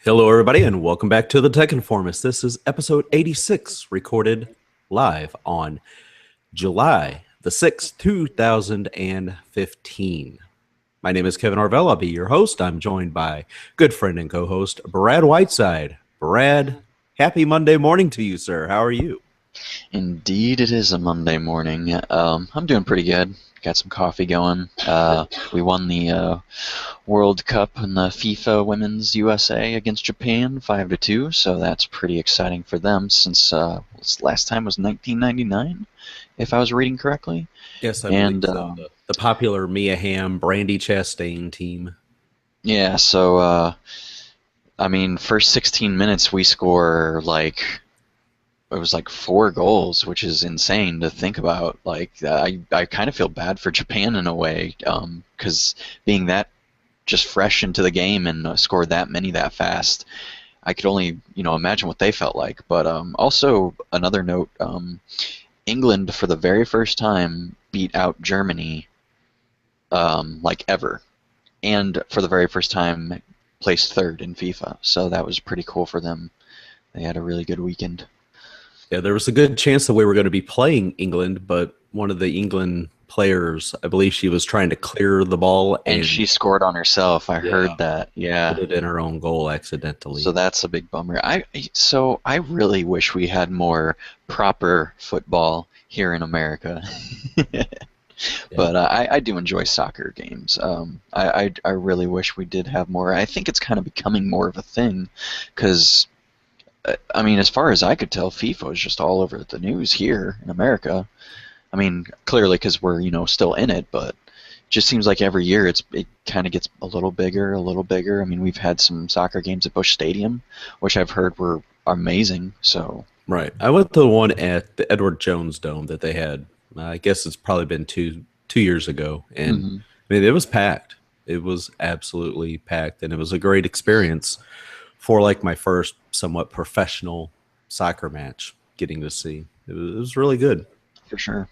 Hello, everybody, and welcome back to the Tech Informist. This is episode 86, recorded live on July the 6th, 2015. My name is Kevin Arvell. I'll be your host. I'm joined by good friend and co-host Brad Whiteside. Brad, happy Monday morning to you, sir. How are you? Indeed, it is a Monday morning. I'm doing pretty good. Got some coffee going. We won the World Cup in the FIFA Women's USA against Japan 5-2, so that's pretty exciting for them since last time was 1999, if I was reading correctly. Yes, I believe so. The popular Mia Hamm, Brandy Chastain team. Yeah, so first 16 minutes we score it was like 4 goals, which is insane to think about. I kind of feel bad for Japan in a way, because being that just fresh into the game and scored that many that fast, I could only imagine what they felt like. But also another note, England for the very first time beat out Germany, ever, and for the very first time placed third in FIFA. So that was pretty cool for them. They had a really good weekend. Yeah, there was a good chance that we were going to be playing England, but one of the England players, I believe she was trying to clear the ball. And she scored on herself. I heard that. Yeah. Put it in her own goal accidentally. So that's a big bummer. I really wish we had more proper football here in America. But I do enjoy soccer games. I really wish we did have more. I think it's kind of becoming more of a thing because as far as I could tell, FIFA is just all over the news here in America. Clearly because we're, still in it, but it just seems like every year it kind of gets a little bigger, a little bigger. We've had some soccer games at Busch Stadium, which I've heard were amazing. So right, I went to the one at the Edward Jones Dome that they had. I guess it's probably been two years ago, and it was packed. It was absolutely packed, and it was a great experience for my first somewhat professional soccer match getting to see. It was really good. For sure.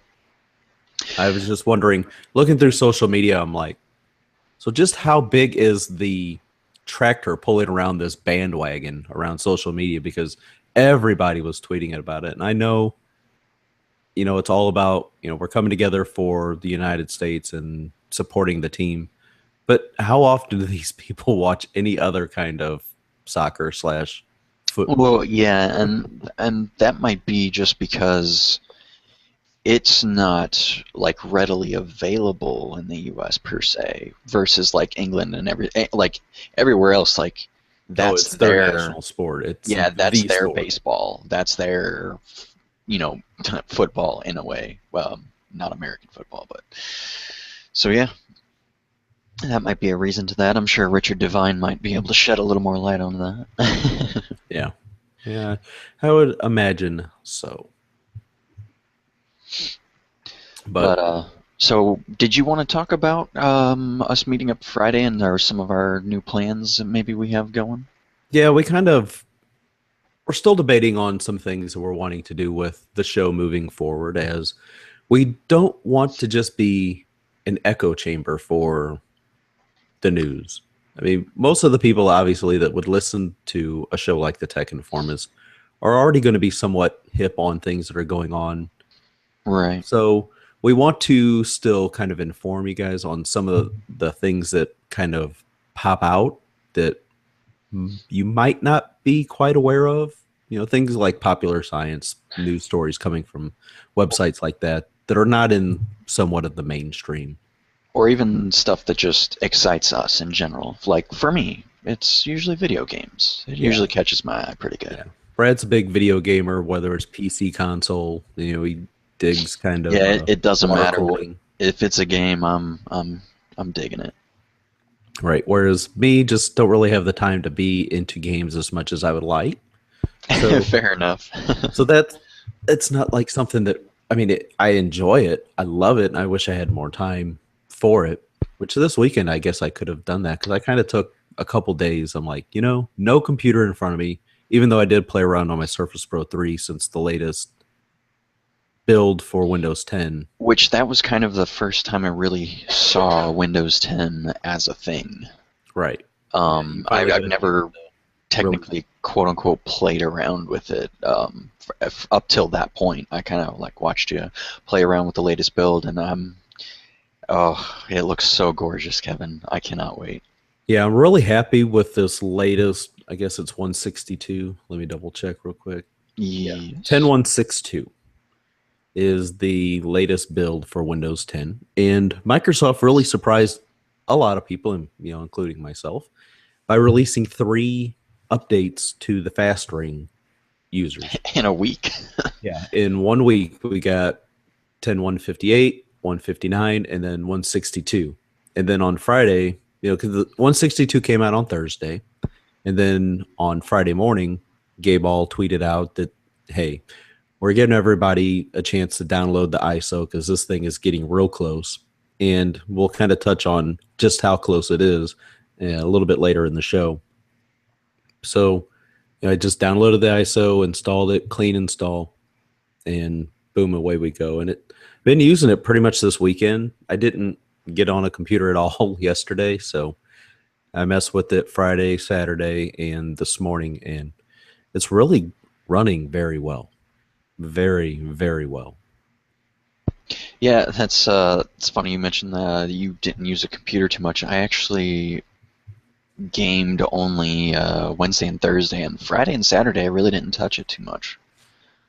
I was just wondering, looking through social media, I'm like, so just how big is the tractor pulling around this bandwagon around social media? Because everybody was tweeting about it. And I know, it's all about, we're coming together for the United States and supporting the team. But how often do these people watch any other kind of soccer / football? Well, yeah, and that might be just because it's not readily available in the U.S. per se, versus England and everywhere else. That's it's their national sport. That's their sport. Baseball. That's their football in a way. Well, not American football, but so yeah. That might be a reason to that. I'm sure Richard Devine might be able to shed a little more light on that. Yeah, I would imagine so. But so did you want to talk about us meeting up Friday and some of our new plans that maybe we have going? Yeah, we're still debating on some things that we're wanting to do with the show moving forward, as we don't want to just be an echo chamber for the news. Most of the people obviously that would listen to a show like the Tech Informist are already going to be somewhat hip on things that are going on. Right. So we want to still kind of inform you guys on some of the things that kind of pop out that you might not be quite aware of. Things like popular science, news stories coming from websites like that are not in somewhat of the mainstream. Or even stuff that just excites us in general. For me, it's usually video games. It usually catches my eye pretty good. Yeah. Brad's a big video gamer, whether it's PC, console. He digs kind of. Yeah, it doesn't matter if it's a game. I'm digging it. Right. Whereas me, just don't really have the time to be into games as much as I would like. So, fair enough. So it's not something that I enjoy it. I love it, and I wish I had more time for it, which this weekend I guess I could have done that, because I kind of took a couple days. I'm like, no computer in front of me, even though I did play around on my Surface Pro 3 since the latest build for Windows 10. Which that was kind of the first time I really saw Windows 10 as a thing. Right. I've never Really? technically quote unquote played around with it up till that point. I kind of like watched you play around with the latest build, and oh, it looks so gorgeous, Kevin. I cannot wait. Yeah, I'm really happy with this latest. I guess it's 162. Let me double check real quick. Yeah, Yes. 10162 is the latest build for Windows 10, and Microsoft really surprised a lot of people, and including myself, by releasing 3 updates to the fast ring users. In a week. Yeah, in 1 week we got 10.158, 159, and then 162. And then on Friday, because the 162 came out on Thursday, and then on Friday morning, Gabe all tweeted out that, hey, we're giving everybody a chance to download the ISO because this thing is getting real close. And we'll kind of touch on just how close it is a little bit later in the show. So I just downloaded the ISO, installed it, clean install, and boom, away we go. And been using it pretty much this weekend. I didn't get on a computer at all yesterday, so I messed with it Friday, Saturday, and this morning, and it's really running very well. Very, very well. Yeah, that's it's funny you mentioned that you didn't use a computer too much. I actually gamed only Wednesday and Thursday, and Friday and Saturday I really didn't touch it too much.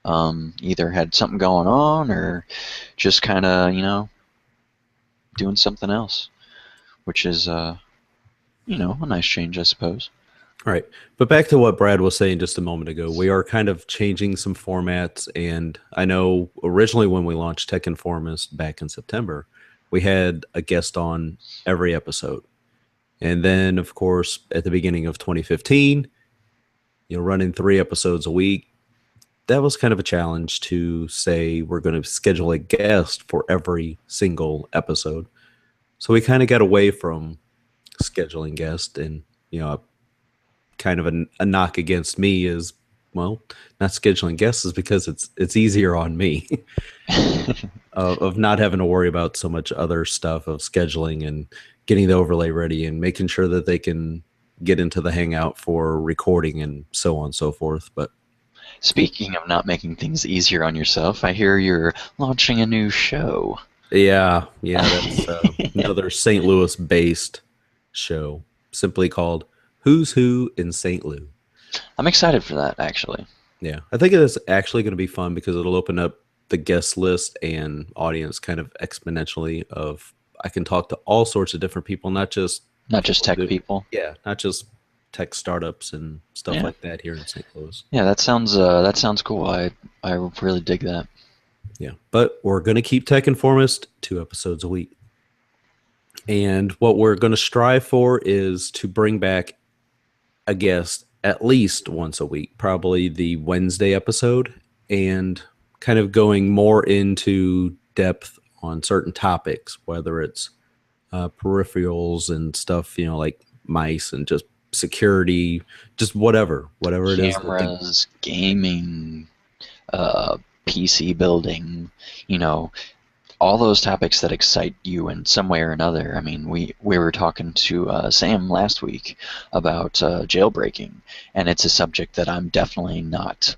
Either had something going on or just kind of, doing something else, which is, a nice change, I suppose. All right. But back to what Brad was saying just a moment ago. We are kind of changing some formats. And I know originally when we launched Tech Informist back in September, we had a guest on every episode. And then, of course, at the beginning of 2015, running 3 episodes a week, that was kind of a challenge to say we're going to schedule a guest for every single episode. So we kind of got away from scheduling guests, and kind of a knock against me is, well, not scheduling guests is because it's easier on me of not having to worry about so much other stuff of scheduling and getting the overlay ready and making sure that they can get into the Hangout for recording and so on and so forth. But Speaking of not making things easier on yourself, I hear you're launching a new show. yeah, that's another St. Louis based show simply called Who's Who in St. Louis. I'm excited for that, actually. Yeah, I think it is actually going to be fun because it'll open up the guest list and audience kind of exponentially. Of I can talk to all sorts of different people, not just Tech people. Yeah, not just tech startups and stuff Yeah. like that here in St. Louis. Yeah, that sounds cool. I really dig that. Yeah, but we're going to keep Tech Informist 2 episodes a week. And what we're going to strive for is to bring back a guest at least once a week, probably the Wednesday episode, and kind of going more into depth on certain topics, whether it's peripherals and stuff, like mice and just security, just whatever it is. Cameras, gaming, PC building, all those topics that excite you in some way or another. I mean, we were talking to Sam last week about jailbreaking, and it's a subject that I'm definitely not,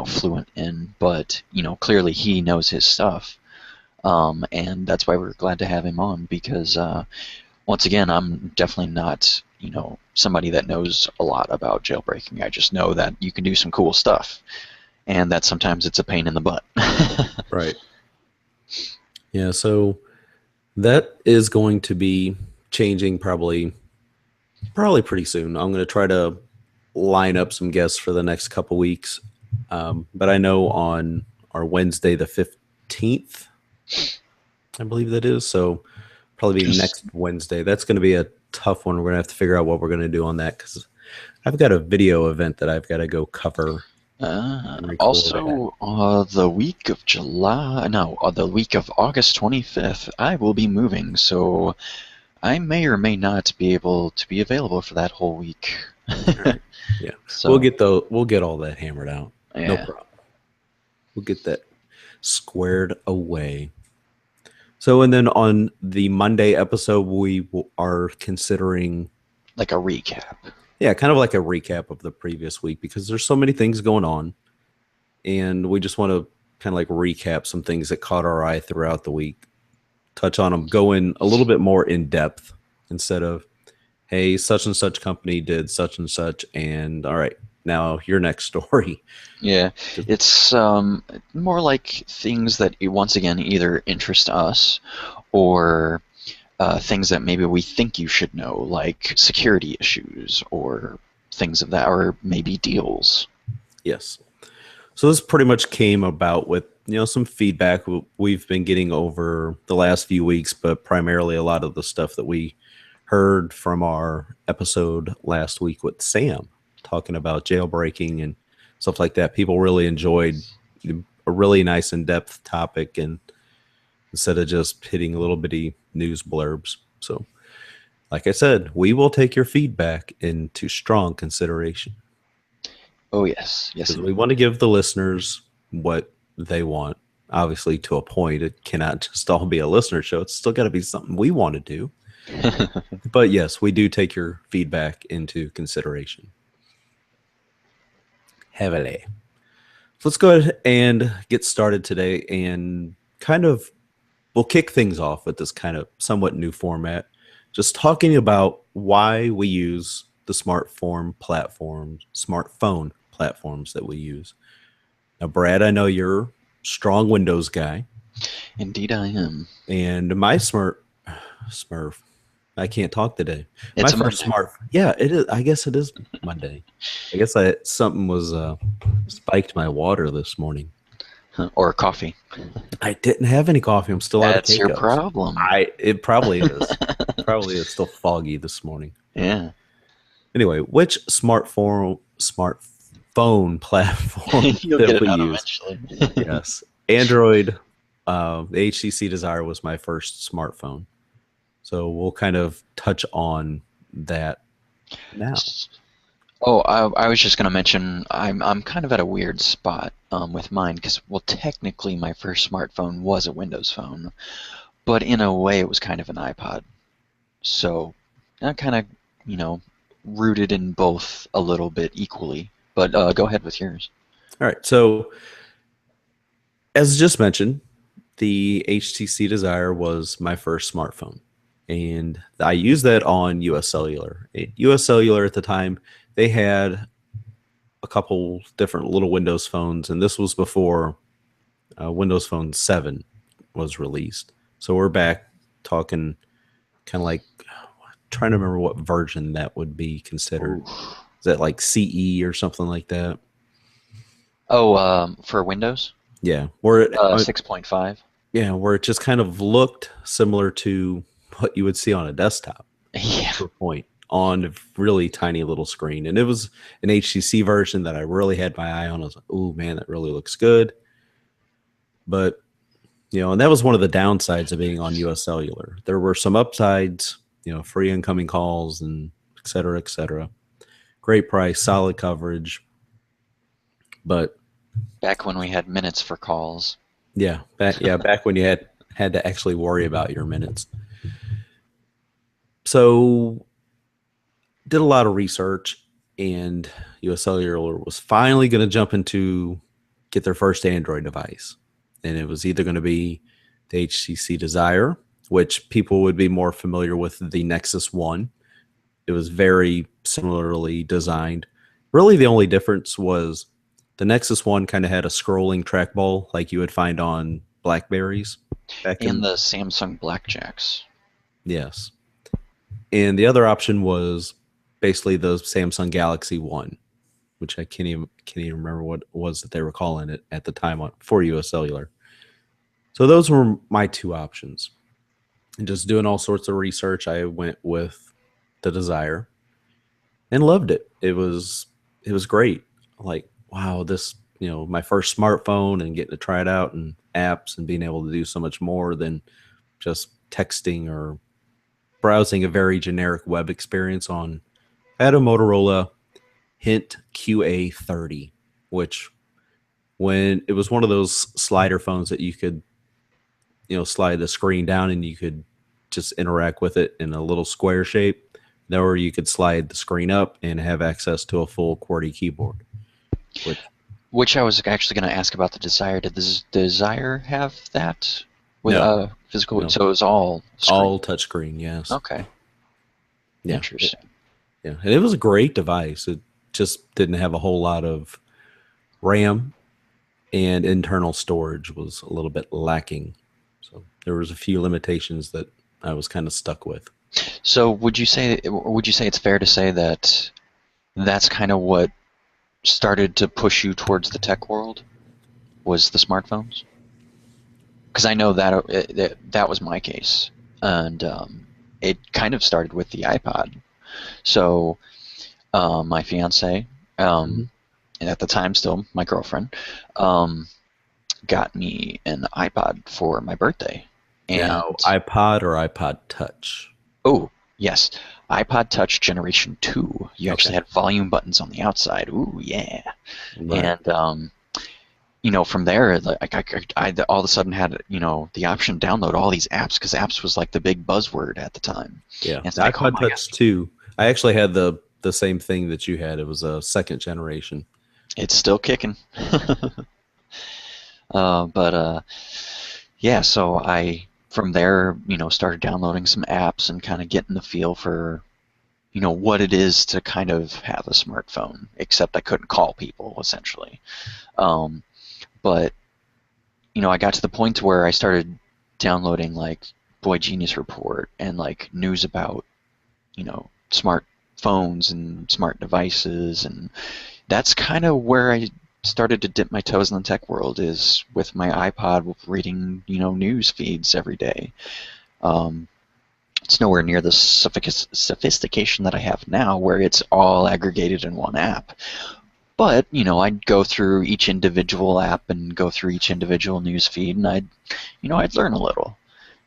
fluent in, but clearly he knows his stuff, and that's why we're glad to have him on because once again, I'm definitely not, somebody that knows a lot about jailbreaking. I just know that you can do some cool stuff, and that sometimes it's a pain in the butt. Right. Yeah, so that is going to be changing probably pretty soon. I'm going to try to line up some guests for the next couple weeks. But I know on our Wednesday the 15th, I believe that is, so probably be next Wednesday. That's going to be a tough one. We're going to have to figure out what we're going to do on that because I've got a video event that I've got to go cover. Also, the week of the week of August 25th, I will be moving, so I may or may not be able to be available for that whole week. Right. Yeah, so, we'll get all that hammered out. Yeah. No problem. We'll get that squared away. So, and then on the Monday episode, we are considering like a recap. Yeah, kind of like a recap of the previous week because there's so many things going on, and we just want to kind of like recap some things that caught our eye throughout the week, touch on them, go in a little bit more in depth instead of, hey, such and such company did such and such, and all right, now your next story. Yeah, Just it's more like things that once again either interest us or things that maybe we think you should know, like security issues or things of that, or maybe deals. yes. So this pretty much came about with some feedback we've been getting over the last few weeks, but primarily a lot of the stuff that we heard from our episode last week with Sam talking about jailbreaking and stuff like that. People really enjoyed a really nice in-depth topic, and instead of just hitting little bitty news blurbs. So, like I said, we will take your feedback into strong consideration Oh yes, yes because we indeed. want to give the listeners what they want. Obviously, to a point, it cannot just all be a listener show. It's still got to be something we want to do. But yes, we do take your feedback into consideration heavily. So let's go ahead and get started today and kind of we'll kick things off with this kind of somewhat new format, just talking about why we use the smartphone platforms that we use. Now, Brad, I know you're a strong Windows guy, Indeed, I am. and my Smurf, I can't talk today. My It's a first Monday. smart, yeah, it is. I guess it is Monday. I guess I something was spiked my water this morning. Or coffee. I didn't have any coffee. I'm still out of That's your Keiko's. problem. It probably is. Probably is still foggy this morning. Yeah. Anyway, which smartphone platform You'll get that it we out use? eventually. Yes, Android. The HTC Desire was my first smartphone, so we'll kind of touch on that now. Oh, I was just gonna mention I'm kind of at a weird spot with mine because well technically my first smartphone was a Windows phone, but in a way it was kind of an iPod. So I'm kind of you know rooted in both a little bit equally. But go ahead with yours. All right, so as just mentioned, the HTC Desire was my first smartphone, and I used that on US Cellular. US Cellular at the time, they had a couple different little Windows phones, and this was before Windows Phone 7 was released. So we're back talking kind of like trying to remember what version that would be considered. Ooh. Is that like CE or something like that? Oh, for Windows, Yeah, where it 6.5. where it just kind of looked similar to what you would see on a desktop Yeah. to a point on a really tiny little screen. And it was an HTC version that I really had my eye on. I was like, oh man, that really looks good. But and that was one of the downsides of being on US Cellular. There were some upsides, free incoming calls and et cetera, et cetera. Great price, solid coverage. But Back when we had minutes for calls. back when you had to actually worry about your minutes. So did a lot of research, and US Cellular was finally going to jump into get their first Android device. And it was either going to be the HTC Desire, which people would be more familiar with the Nexus 1. It was very similarly designed. Really, the only difference was the Nexus 1 kind of had a scrolling trackball like you would find on Blackberries back And in. the Samsung Blackjacks. Yes. And the other option was basically the Samsung Galaxy 1, which I can't even remember what it was that they were calling it at the time for US Cellular. So those were my two options. And just doing all sorts of research, I went with the Desire and loved it. It was great. Like, wow, this, my first smartphone and getting to try it out and apps and being able to do so much more than just texting or browsing a very generic web experience on. I had a Motorola Hint QA30, which when it was one of those slider phones that you could, slide the screen down and you could just interact with it in a little square shape. Or you could slide the screen up and have access to a full QWERTY keyboard. Which I was actually going to ask about the Desire. Did the Desire have that with No, physical? no, So it was all screen. all touchscreen. Yes. Okay, Yeah. interesting. Yeah, and it was a great device. It just didn't have a whole lot of RAM, and internal storage was a little bit lacking. So there was a few limitations that I was kind of stuck with. So would you say it's fair to say that that's kind of what started to push you towards the tech world, was the smartphones? Because I know that that was my case, and it kind of started with the iPod. So my fiance, Mhm. and at the time still my girlfriend, got me an iPod for my birthday. And Now, iPod or iPod Touch? oh, yes, iPod Touch Generation 2. You actually Okay. had volume buttons on the outside. Ooh, yeah. Right. And from there, like I all of a sudden had, the option to download all these apps, because apps was like the big buzzword at the time. Yeah. And it's The like, oh iPod my Touch gosh, 2. I actually had the same thing that you had. It was a second generation. it's still kicking. But yeah, so I from there, started downloading some apps and kind of getting the feel for, what it is to kind of have a smartphone, except I couldn't call people, essentially. Um, but, I got to the point where I started downloading, like, Boy Genius Report and, like, news about, smartphones and smart devices, and that's kind of where I started to dip my toes in the tech world, is with my iPod, reading, news feeds every day. Um, it's nowhere near the sophistication that I have now, where it's all aggregated in one app. But, I'd go through each individual app and go through each individual news feed, and I'd learn a little.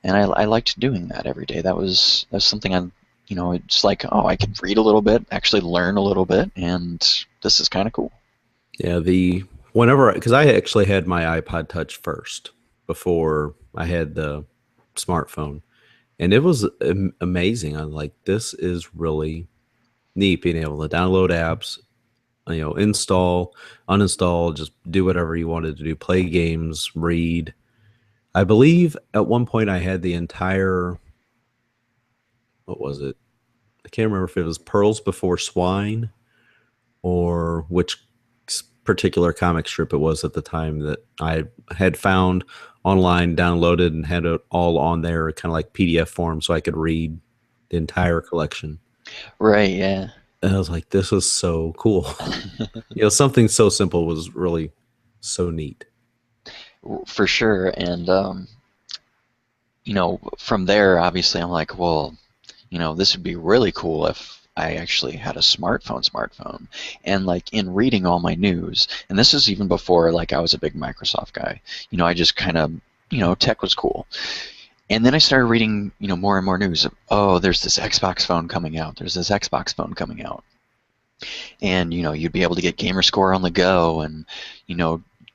And I liked doing that every day. That's something it's like, oh, I could read a little bit, actually learn a little bit, and this is kind of cool. Yeah, whenever, because I actually had my iPod Touch first before I had the smartphone, and it was amazing. I'm like, this is really neat being able to download apps, install, uninstall, just do whatever you wanted to do, play games, read. I believe at one point I had the entire, what was it? I can't remember if it was Pearls Before Swine or which particular comic strip it was at the time that I had found online, downloaded, and had it all on there, kind of like PDF form, so I could read the entire collection. Right, yeah. And I was like, this is so cool. Something so simple was really so neat. For sure. And from there, obviously, I'm like, well, this would be really cool if I actually had a smartphone. And like, in reading all my news, and this is even before, like, I was a big Microsoft guy, I just kind of, tech was cool. And then I started reading, more and more news of, oh, there's this Xbox phone coming out. There's this Xbox phone coming out. And, you'd be able to get Gamerscore on the go, and,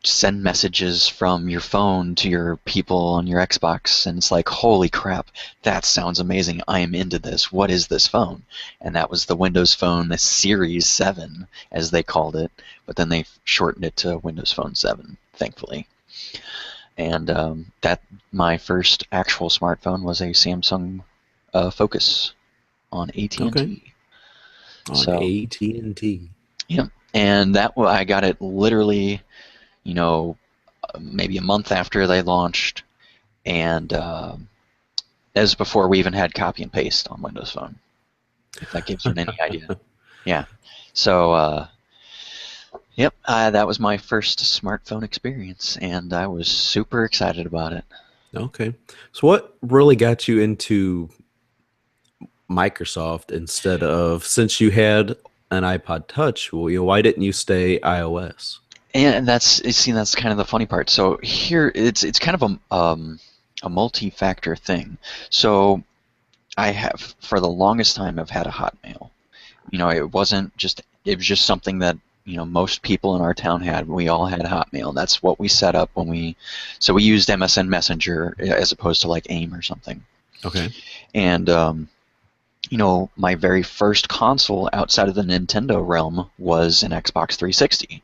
send messages from your phone to your people on your Xbox, and it's like, holy crap, that sounds amazing. I am into this. What is this phone? And that was the Windows Phone, the Series 7, as they called it, but then they shortened it to Windows Phone 7, thankfully. And that my first actual smartphone was a Samsung Focus on AT&T. Okay. On So, AT&T. yeah, and I got it literally, maybe a month after they launched, and as before we even had copy and paste on Windows Phone, if that gives you any idea. Yeah. So, yep, that was my first smartphone experience, and I was super excited about it. Okay. So what really got you into Microsoft instead of, since you had an iPod Touch, well, why didn't you stay iOS? And that's kind of the funny part. So here it's kind of a multi-factor thing. So I have, for the longest time, I've had a Hotmail. It was just something that, most people in our town had. We all had Hotmail. That's what we set up so we used MSN Messenger as opposed to like AIM or something. Okay. And my very first console outside of the Nintendo realm was an Xbox 360.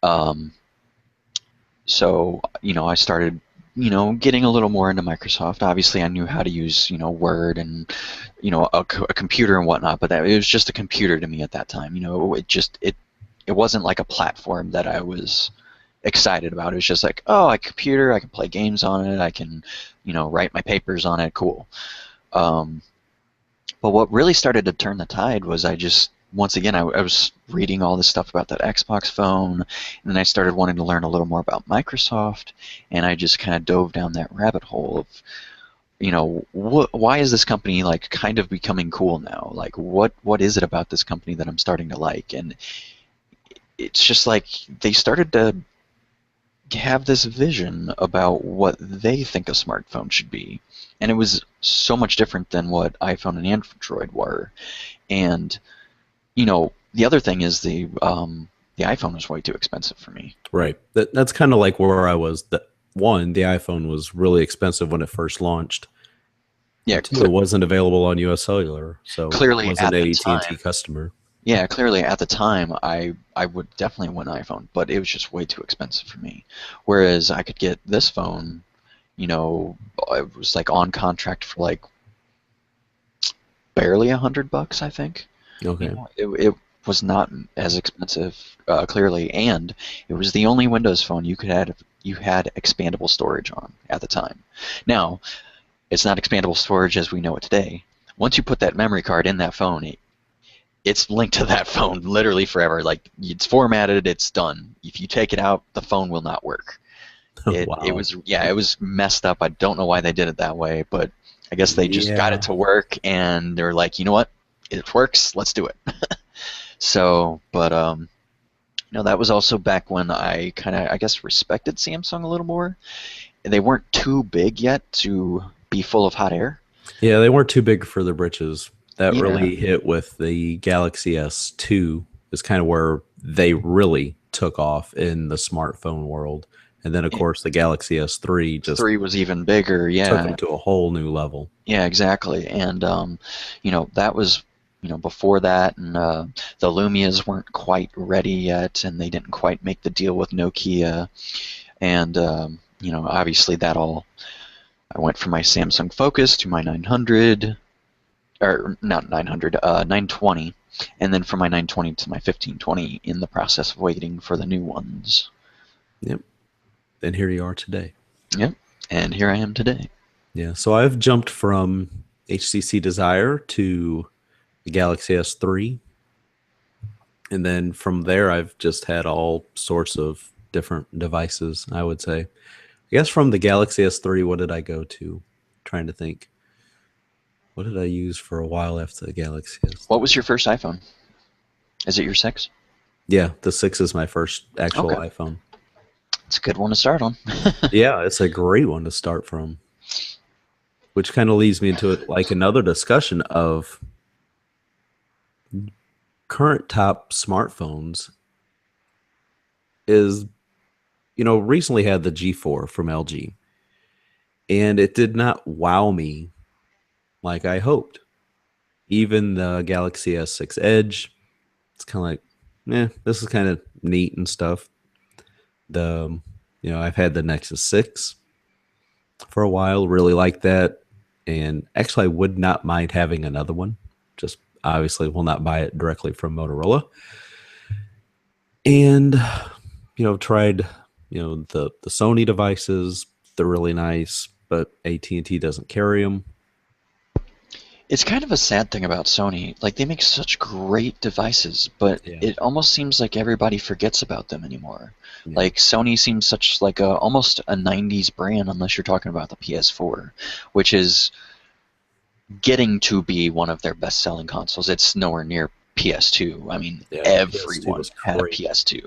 Um, so, I started, getting a little more into Microsoft. Obviously, I knew how to use, Word and, a computer and whatnot, but it was just a computer to me at that time. It wasn't like a platform that I was excited about. It was just like, oh, a computer, I can play games on it, I can, write my papers on it, cool. Um, but what really started to turn the tide was once again, I was reading all this stuff about that Xbox phone, and then I started wanting to learn a little more about Microsoft, and I just kind of dove down that rabbit hole of, why is this company like kind of becoming cool now? Like, what is it about this company that I'm starting to like? And it's just like they started to have this vision about what they think a smartphone should be. And it was so much different than what iPhone and Android were. And, the other thing is the iPhone was way too expensive for me. Right. That's kind of like where I was. One, the iPhone was really expensive when it first launched. Yeah, Two, it wasn't available on US Cellular, so clearly it wasn't at an the AT&T time. customer. Yeah, clearly at the time I would definitely want an iPhone, but it was just way too expensive for me. Whereas I could get this phone, it was like on contract for like barely $100, I think. Okay. It was not as expensive, clearly, and it was the only Windows phone you had expandable storage on at the time. Now, it's not expandable storage as we know it today. Once you put that memory card in that phone, it's linked to that phone literally forever. Like, it's formatted, it's done. If you take it out, the phone will not work. It Wow. was messed up. I don't know why they did it that way, but I guess they just got it Yeah. to work, and they're like, you know what, it works, let's do it. So, but that was also back when I kind of, I guess, respected Samsung a little more. They weren't too big yet to be full of hot air. Yeah, they weren't too big for their britches. That Yeah, really hit with the Galaxy S2 is kind of where they really took off in the smartphone world. And then, of course, the Galaxy S3 just 3 was even bigger. took Yeah, them to a whole new level. yeah, exactly. And that was before that, and the Lumias weren't quite ready yet, and they didn't quite make the deal with Nokia, and obviously that all. I went from my Samsung Focus to my 900, or not 900, 920, and then from my 920 to my 1520 in the process of waiting for the new ones. Yep. And here you are today. Yep, and here I am today. Yeah. So I've jumped from HTC Desire to the Galaxy S3. And then from there, I've just had all sorts of different devices, I would say. I guess from the Galaxy S3, what did I go to? Trying to think. What did I use for a while after the Galaxy What was S3? your first iPhone? Is it your 6? Yeah, the 6 is my first actual Okay, iPhone. it's a good one to start on. Yeah, it's a great one to start from, which kind of leads me into it like another discussion of current top smartphones is, recently had the G4 from LG, and it did not wow me like I hoped. Even the Galaxy S6 Edge, it's kind of like, this is kind of neat and stuff. I've had the Nexus 6 for a while, really like that. And actually, I would not mind having another one. Just obviously will not buy it directly from Motorola. And, tried, the Sony devices. They're really nice, but AT&T doesn't carry them. It's kind of a sad thing about Sony. Like, they make such great devices, but Yeah. it almost seems like everybody forgets about them anymore. Yeah. Like, Sony seems such like almost a 90s brand, unless you're talking about the PS4, which is getting to be one of their best-selling consoles. It's nowhere near PS2. I mean, Yeah, the PS2 everyone was had a great. PS2,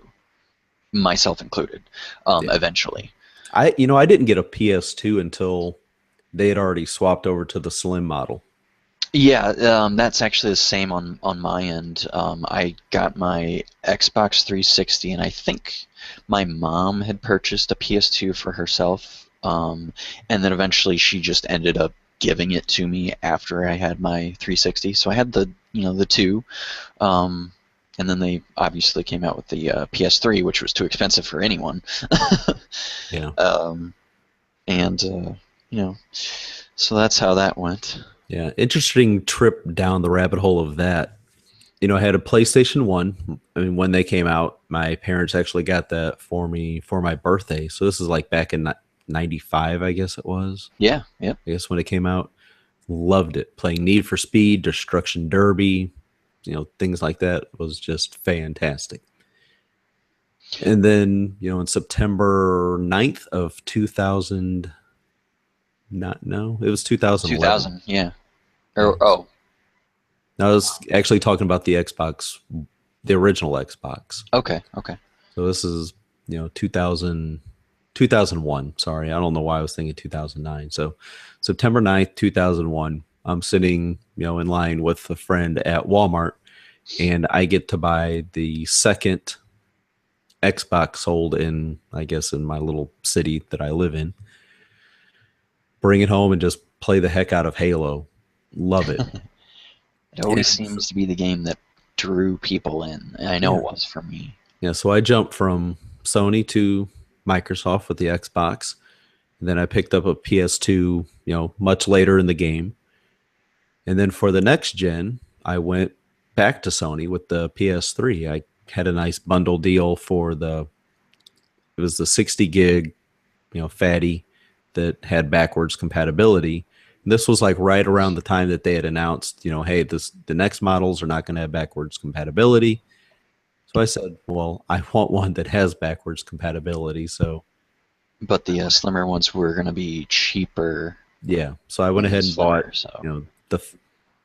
myself included, Yeah. eventually. I didn't get a PS2 until they had already swapped over to the slim model. Yeah, that's actually the same on my end. I got my Xbox 360, and I think my mom had purchased a PS2 for herself, and then eventually she just ended up giving it to me after I had my 360. So I had the two, um, and then they obviously came out with the PS3, which was too expensive for anyone. Yeah. um, and so that's how that went. Yeah. Interesting trip down the rabbit hole of that. I had a PlayStation 1. I mean, when they came out, my parents actually got that for me for my birthday. So this is like back in 95, I guess it was. Yeah, yep. I guess when it came out, loved it. Playing Need for Speed, Destruction Derby, things like that was just fantastic. And then, in September 9th of 2000, not, no, it was 2011. 2000, yeah. Yeah. Oh, I was actually talking about the Xbox, the original Xbox. okay, okay. So this is, 2001. Sorry, I don't know why I was thinking 2009. So September 9th, 2001, I'm sitting, in line with a friend at Walmart, and I get to buy the second Xbox sold in, I guess, in my little city that I live in. Bring it home and just play the heck out of Halo. Love it. It always And seems to be the game that drew people in. I know it was for me. yeah, so I jumped from Sony to Microsoft with the Xbox. And then I picked up a PS2, much later in the game. And then for the next gen, I went back to Sony with the PS3. I had a nice bundle deal for it was the 60 gig, fatty that had backwards compatibility. And this was like right around the time that they had announced, hey, the next models are not going to have backwards compatibility. So I said, well, I want one that has backwards compatibility. So, But the slimmer ones were going to be cheaper. yeah. So I went ahead and Slimmer, bought, so.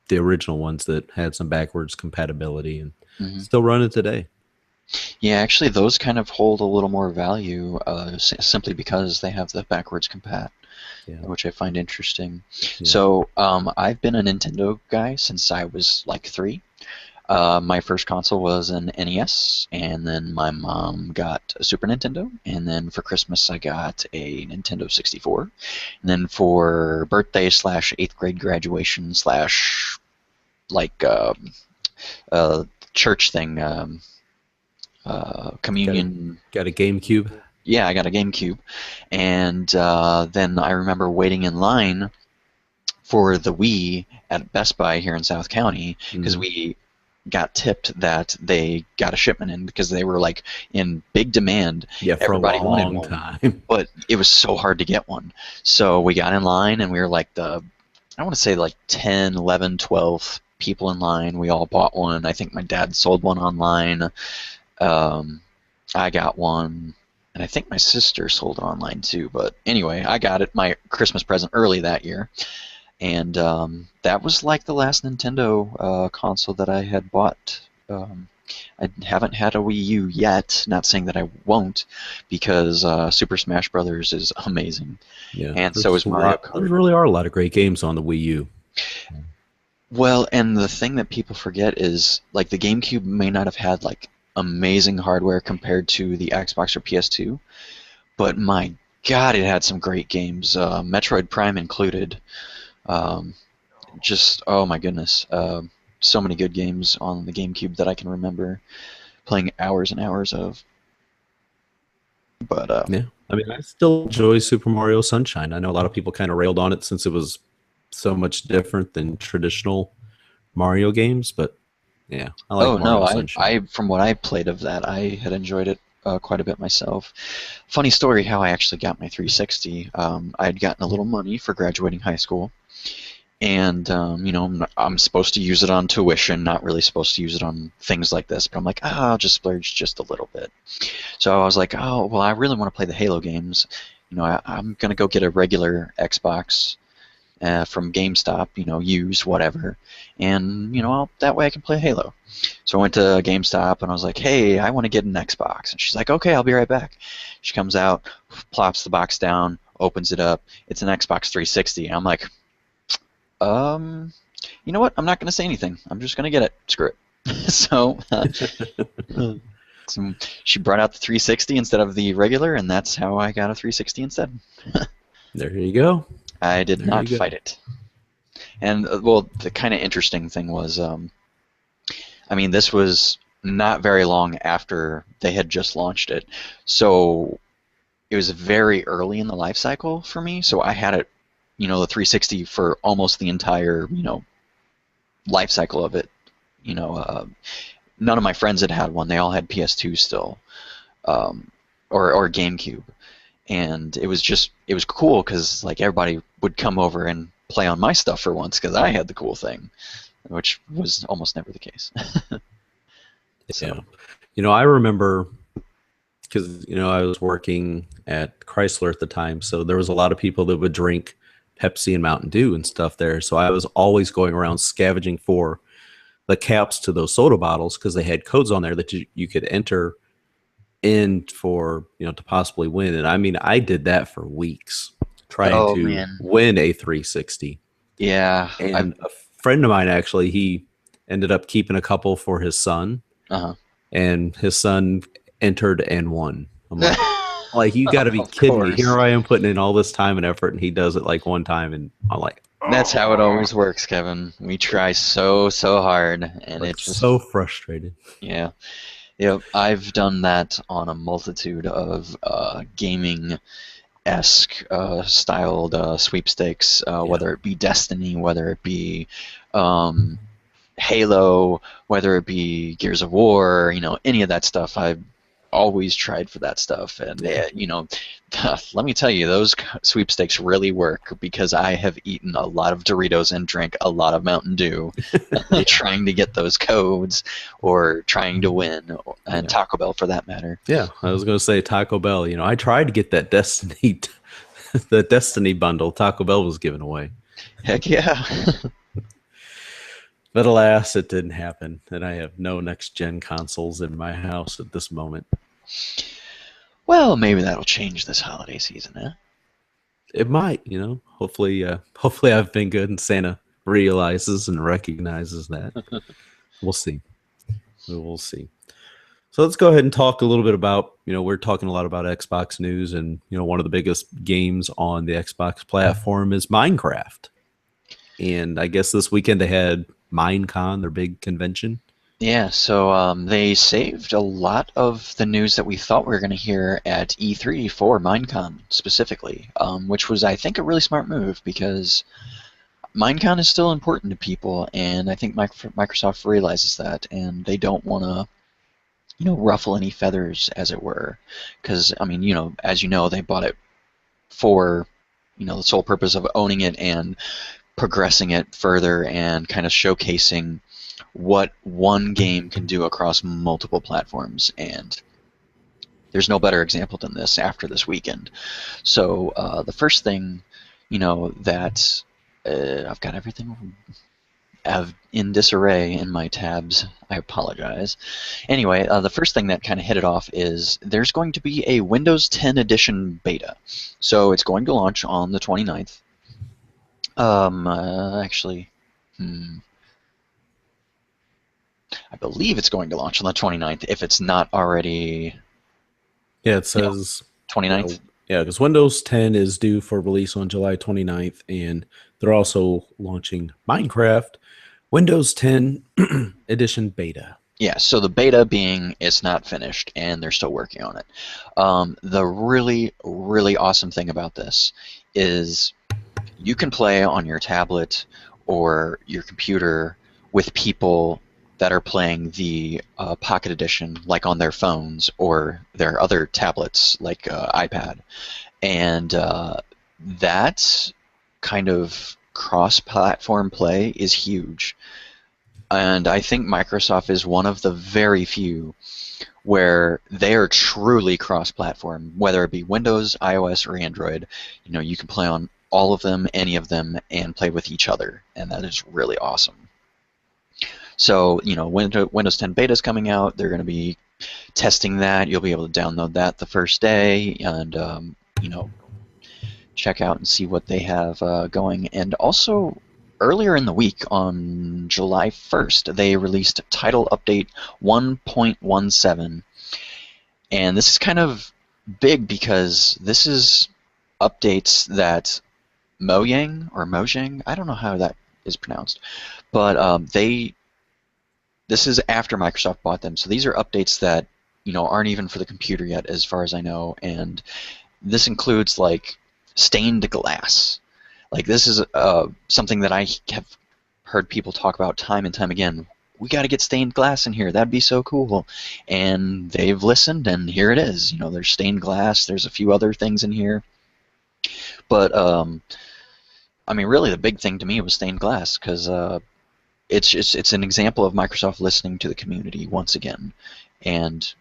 the original ones that had some backwards compatibility and Mhm. still run it today. Yeah, actually, those kind of hold a little more value simply because they have the backwards compat, Yeah. which I find interesting. Yeah. So I've been a Nintendo guy since I was like 3. My first console was an NES, and then my mom got a Super Nintendo, and then for Christmas I got a Nintendo 64, and then for birthday / 8th grade graduation / like church thing, communion. Got a GameCube. Yeah, I got a GameCube, and then I remember waiting in line for the Wii at Best Buy here in South County because we got tipped that they got a shipment in because they were like in big demand. Yeah, for Everybody a wanted long one, time. but it was so hard to get one. So we got in line and we were like I want to say like 10, 11, 12 people in line. We all bought one. I think my dad sold one online. I got one, and I think my sister sold it online too. But anyway, I got it, my Christmas present, early that year. And that was like the last Nintendo console that I had bought. I haven't had a Wii U yet, not saying that I won't, because Super Smash Brothers is amazing. Yeah, And so is Mario Kart. There really are a lot of great games on the Wii U. Well, and the thing that people forget is, like, the GameCube may not have had, like, amazing hardware compared to the Xbox or PS2, but my God, it had some great games, Metroid Prime included. Just, oh my goodness, so many good games on the GameCube that I can remember playing hours and hours of. But Yeah, I mean, I still enjoy Super Mario Sunshine. I know a lot of people kind of railed on it since it was so much different than traditional Mario games, but yeah, I like oh no, Mario I Sunshine. from what I played of that, I had enjoyed it quite a bit myself. Funny story how I actually got my 360. I had gotten a little money for graduating high school, and I'm supposed to use it on tuition, not really supposed to use it on things like this, but I'm like, I'll just splurge just a little bit. So I was like, oh well, I really want to play the Halo games. I'm gonna go get a regular Xbox from GameStop, used, whatever, and that way I can play Halo. So I went to GameStop and I was like, hey, I want to get an Xbox, and she's like, okay, I'll be right back. She comes out, plops the box down, opens it up. It's an Xbox 360. I'm like, you know what? I'm not going to say anything. I'm just going to get it. Screw it. So she brought out the 360 instead of the regular, and that's how I got a 360 instead. There you go. I did There not you go. fight it. And well, the kind of interesting thing was, I mean, this was not very long after they had just launched it, so it was very early in the life cycle for me. So I had it, the 360 for almost the entire, life cycle of it. You know, none of my friends had one. They all had PS2 still, um, or GameCube, and it was cool because like everybody would come over and play on my stuff for once because I had the cool thing, which was almost never the case. Yeah. So, I remember because, I was working at Chrysler at the time. So there was a lot of people that would drink Pepsi and Mountain Dew and stuff there. So I was always going around scavenging for the caps to those soda bottles because they had codes on there that you could enter in for, to possibly win. And I mean, I did that for weeks trying oh to man, win a 360. yeah, I And a friend of mine actually, he ended up keeping a couple for his son, uh and his son entered and won. I'm like you got to be of kidding me. course. Here I am putting in all this time and effort, and he does it like one time, and I'm like, That's how it oh, always works, Kevin. We try so hard, and like it just so frustrated. yeah. Yep, I've done that on a multitude of gaming esque styled sweepstakes, Yeah, whether it be Destiny, whether it be um, Halo, whether it be Gears of War, any of that stuff. I've always tried for that stuff, and yeah. let me tell you, those sweepstakes really work because I have eaten a lot of Doritos and drank a lot of Mountain Dew, trying to get those codes or trying to win, and Yeah. Taco Bell for that matter. Yeah, I was gonna say Taco Bell. I tried to get that Destiny, the Destiny bundle. Taco Bell was giving away, Heck yeah. but alas, it didn't happen. And I have no next gen consoles in my house at this moment. Well, maybe that'll change this holiday season, huh? It might, Hopefully, hopefully, I've been good, and Santa realizes and recognizes that. We'll see. We will see. So let's go ahead and talk a little bit about, we're talking a lot about Xbox news, and one of the biggest games on the Xbox platform is Minecraft. And I guess this weekend they had Minecon, their big convention. Yeah, so they saved a lot of the news that we thought we were going to hear at E3 for Minecon specifically, which was, I think, a really smart move because Minecon is still important to people, and I think Microsoft realizes that, and they don't want to, ruffle any feathers, as it were, because I mean, as you know, they bought it for, the sole purpose of owning it and progressing it further and kind of showcasing what one game can do across multiple platforms, and there's no better example than this after this weekend. So the first thing, that I've got everything in disarray in my tabs. I apologize. Anyway, the first thing that kind of hit it off is there's going to be a Windows 10 edition beta. So it's going to launch on the 29th. Actually, I believe it's going to launch on the 29th if it's not already. Yeah, it says 29th. Yeah, because Windows 10 is due for release on July 29th, and they're also launching Minecraft Windows 10 Edition Beta. Yeah, so the beta being it's not finished and they're still working on it. The really, really awesome thing about this is you can play on your tablet or your computer with people that are playing the Pocket Edition, like on their phones or their other tablets, like iPad. And that kind of cross-platform play is huge. And I think Microsoft is one of the very few where they are truly cross-platform, whether it be Windows, iOS, or Android. You can play on all of them, any of them, and play with each other, and that is really awesome. So, Windows 10 beta is coming out. They're going to be testing that. You'll be able to download that the first day and, check out and see what they have going. And also, earlier in the week, on July 1st, they released Title Update 1.17. And this is kind of big because this is updates that Mojang, I don't know how that is pronounced. But this is after Microsoft bought them, so these are updates that aren't even for the computer yet, as far as I know, and this includes like stained glass. Like this is something that I have heard people talk about time and time again. We got to get stained glass in here. That'd be so cool. And they've listened, and here it is. There's stained glass. There's a few other things in here. But, I mean, really the big thing to me was stained glass, because it's an example of Microsoft listening to the community once again and,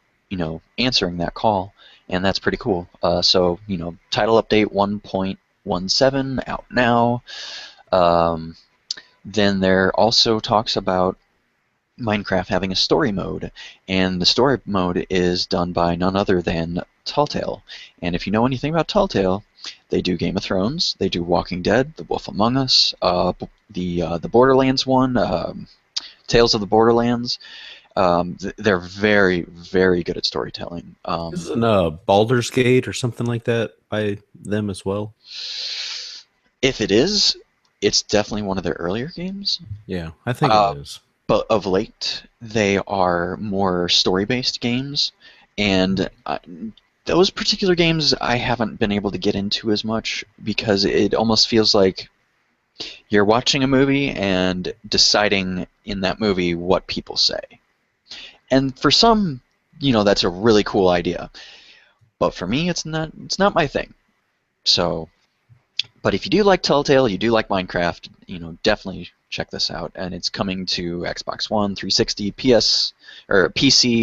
answering that call. And that's pretty cool. So, title update 1.17 out now. Then there also talks about Minecraft having a story mode, and the story mode is done by none other than Telltale. And if you know anything about Telltale, they do Game of Thrones, they do Walking Dead, The Wolf Among Us, the Borderlands one, Tales of the Borderlands. They're very, very good at storytelling. Isn't Baldur's Gate or something like that by them as well? If it is, it's definitely one of their earlier games. Yeah, I think it is. But of late, they are more story-based games, and those particular games I haven't been able to get into as much because it almost feels like you're watching a movie and deciding in that movie what people say. And for some, that's a really cool idea. But for me, it's not my thing. So, but if you do like Telltale, you do like Minecraft, definitely check this out. And it's coming to Xbox One, 360, PC,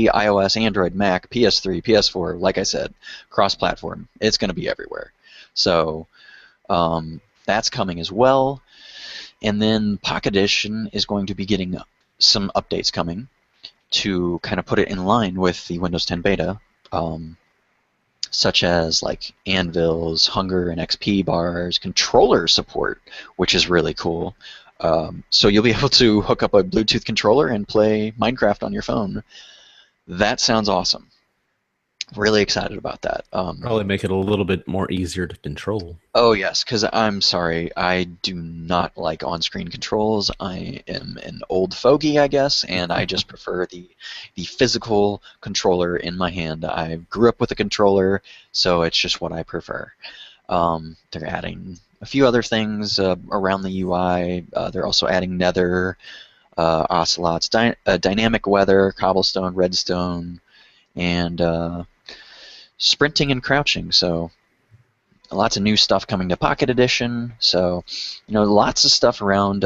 iOS, Android, Mac, PS3, PS4. Like I said, cross-platform. It's going to be everywhere. So that's coming as well. And then Pocket Edition is going to be getting some updates coming to kind of put it in line with the Windows 10 beta. Such as like anvils, hunger and XP bars, controller support, which is really cool. So you'll be able to hook up a Bluetooth controller and play Minecraft on your phone. That sounds awesome. Really excited about that. Probably make it a little bit more easier to control. Oh yes, because I'm sorry, I do not like on-screen controls. I am an old fogey, I guess, and I just prefer the physical controller in my hand. I grew up with a controller, so it's just what I prefer. They're adding a few other things around the UI. They're also adding nether, ocelots, dynamic weather, cobblestone, redstone, and sprinting and crouching. So lots of new stuff coming to Pocket Edition. So lots of stuff around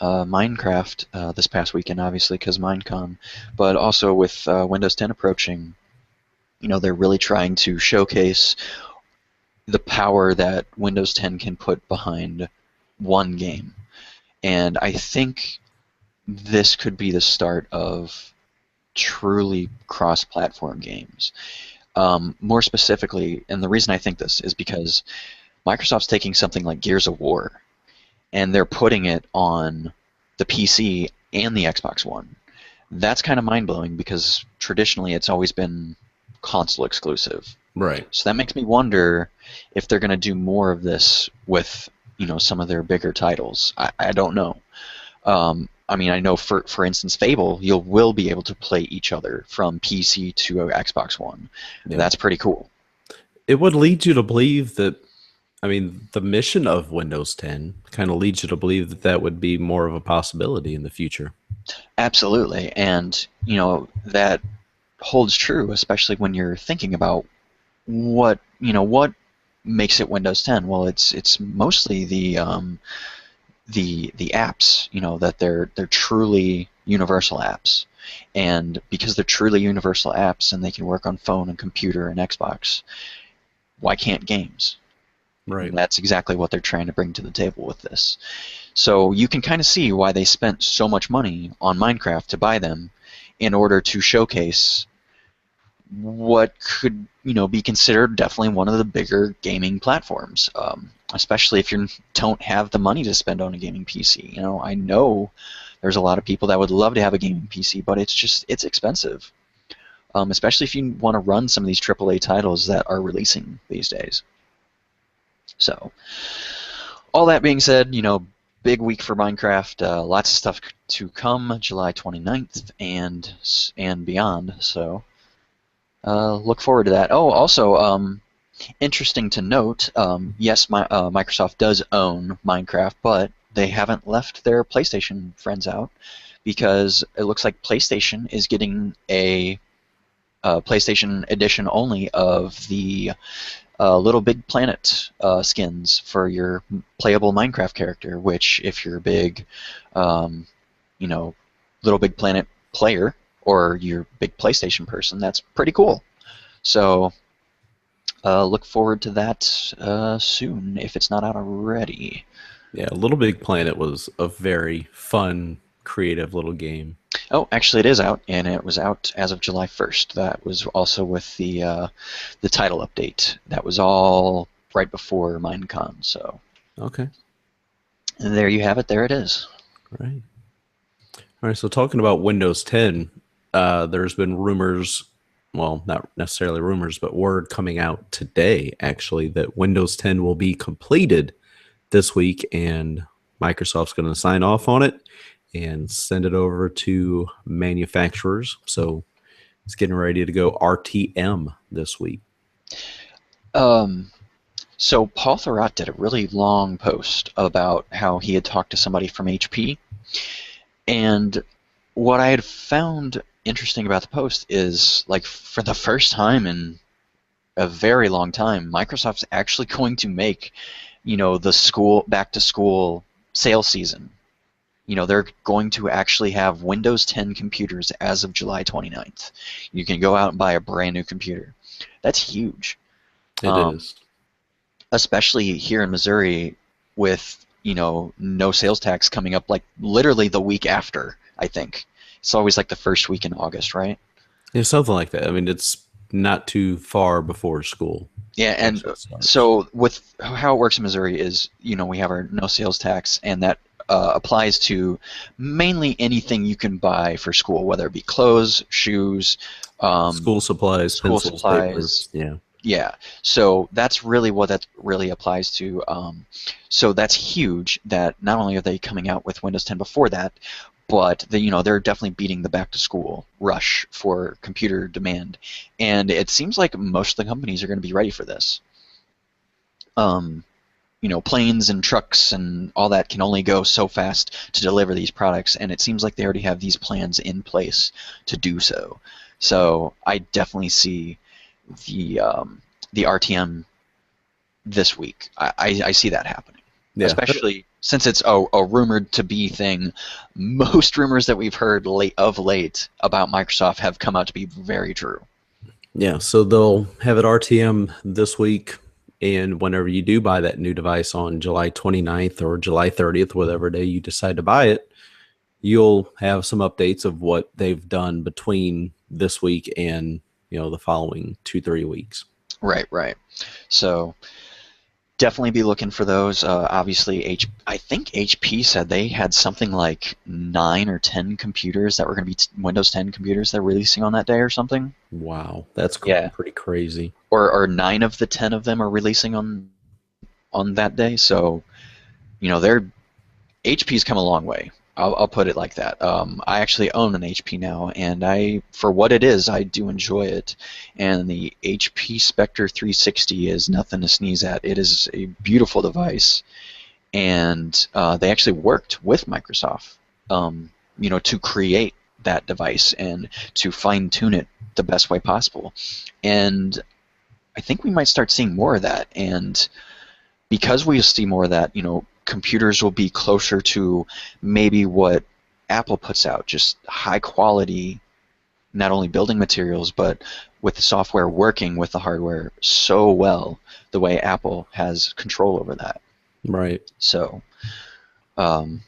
Minecraft this past weekend, obviously, because Minecon, but also with Windows 10 approaching, they're really trying to showcase the power that Windows 10 can put behind one game. And I think this could be the start of truly cross-platform games. More specifically, and the reason I think this is because Microsoft's taking something like Gears of War, and they're putting it on the PC and the Xbox One. That's kind of mind-blowing because traditionally it's always been console exclusive. Right. So that makes me wonder if they're going to do more of this with some of their bigger titles. I don't know. I mean, I know for instance, Fable, you will be able to play each other from PC to Xbox One. Yeah. That's pretty cool. It would lead you to believe that, I mean, the mission of Windows 10 kind of leads you to believe that that would be more of a possibility in the future. Absolutely. And, that holds true, especially when you're thinking about what makes it Windows 10. Well, it's mostly the apps, that they're truly universal apps, and because they're truly universal apps and they can work on phone and computer and Xbox, why can't games? Right. And that's exactly what they're trying to bring to the table with this. So you can kind of see why they spent so much money on Minecraft to buy them, in order to showcase what could be considered definitely one of the bigger gaming platforms, especially if you don't have the money to spend on a gaming PC. I know there's a lot of people that would love to have a gaming PC, but it's expensive, especially if you want to run some of these AAA titles that are releasing these days. So all that being said, big week for Minecraft. Lots of stuff to come, July 29th and beyond. So look forward to that. Oh, also, interesting to note. Yes, Microsoft does own Minecraft, but they haven't left their PlayStation friends out because it looks like PlayStation is getting a PlayStation edition only of the Little Big Planet skins for your playable Minecraft character, which if you're a big, um, you know, Little Big Planet player or you're a big PlayStation person, that's pretty cool. So look forward to that soon if it's not out already. Yeah, Little Big Planet was a very fun, creative little game. Oh, actually, it is out, and it was out as of July 1st. That was also with the title update. That was all right before Minecon. So Okay, and there you have it. There it is. right. All right, so talking about Windows 10, there's been rumors, well, not necessarily rumors, but word coming out today, actually, that Windows 10 will be completed this week, and Microsoft's going to sign off on it and send it over to manufacturers. So it's getting ready to go RTM this week. Um, so Paul Thurrott did a really long post about how he had talked to somebody from HP, and what I had found interesting about the post is, like, for the first time in a very long time, Microsoft's actually going to make, the school back to school sale season. They're going to actually have Windows 10 computers as of July 29th. You can go out and buy a brand new computer. That's huge. It Um, is. Especially here in Missouri with, no sales tax coming up like literally the week after, I think. It's always like the first week in August, right? Yeah, something like that. I mean, it's not too far before school Yeah, and actually starts. so with how it works in Missouri is, we have our no sales tax, and that applies to mainly anything you can buy for school, whether it be clothes, shoes, um, School supplies, school pencils, paper. supplies. Yeah. Yeah, so that's really what that really applies to. So that's huge that not only are they coming out with Windows 10 before that, but they're definitely beating the back to school rush for computer demand, and it seems like most of the companies are going to be ready for this. Um, Planes and trucks and all that can only go so fast to deliver these products, and it seems like they already have these plans in place to do so. So I definitely see the RTM this week. I see that happening, Yeah. especially since it's a rumored to be thing. Most rumors that we've heard of late about Microsoft have come out to be very true. Yeah. So they'll have it RTM this week. And whenever you do buy that new device on July 29th or July 30th, whatever day you decide to buy it, you'll have some updates of what they've done between this week and the following 2-3 weeks. Right, right. So definitely be looking for those. Obviously, I think HP said they had something like 9 or 10 computers that were going to be Windows 10 computers they're releasing on that day or something. Wow, that's Yeah, pretty crazy. or 9 of the 10 of them are releasing on that day. So they're HP's come a long way. I'll put it like that. I actually own an HP now, and for what it is, I do enjoy it. And the HP Spectre 360 is nothing to sneeze at. It is a beautiful device, and they actually worked with Microsoft, to create that device and to fine tune it the best way possible. And I think we might start seeing more of that. And because we see more of that, computers will be closer to maybe what Apple puts out, just high quality, not only building materials, but with the software working with the hardware so well, the way Apple has control over that. Right. So um,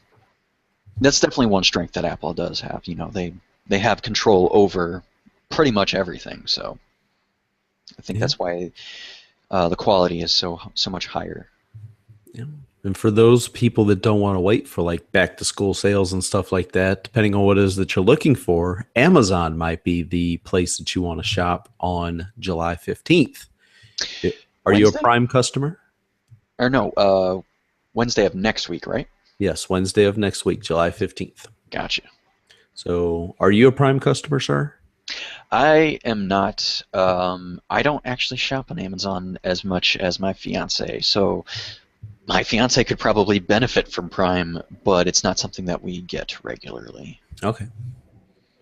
that's definitely one strength that Apple does have. They have control over pretty much everything. So I think Yeah. that's why the quality is so much higher. Yeah. And for those people that don't want to wait for like back to school sales and stuff like that, depending on what it is that you're looking for, Amazon might be the place that you want to shop on July 15th. Are you a Wednesday? Prime customer? Or no, Wednesday of next week, right? Yes, Wednesday of next week, July 15th. Gotcha. So, are you a Prime customer, sir? I am not. I don't actually shop on Amazon as much as my fiance, so my fiance could probably benefit from Prime, but it's not something that we get regularly. Okay.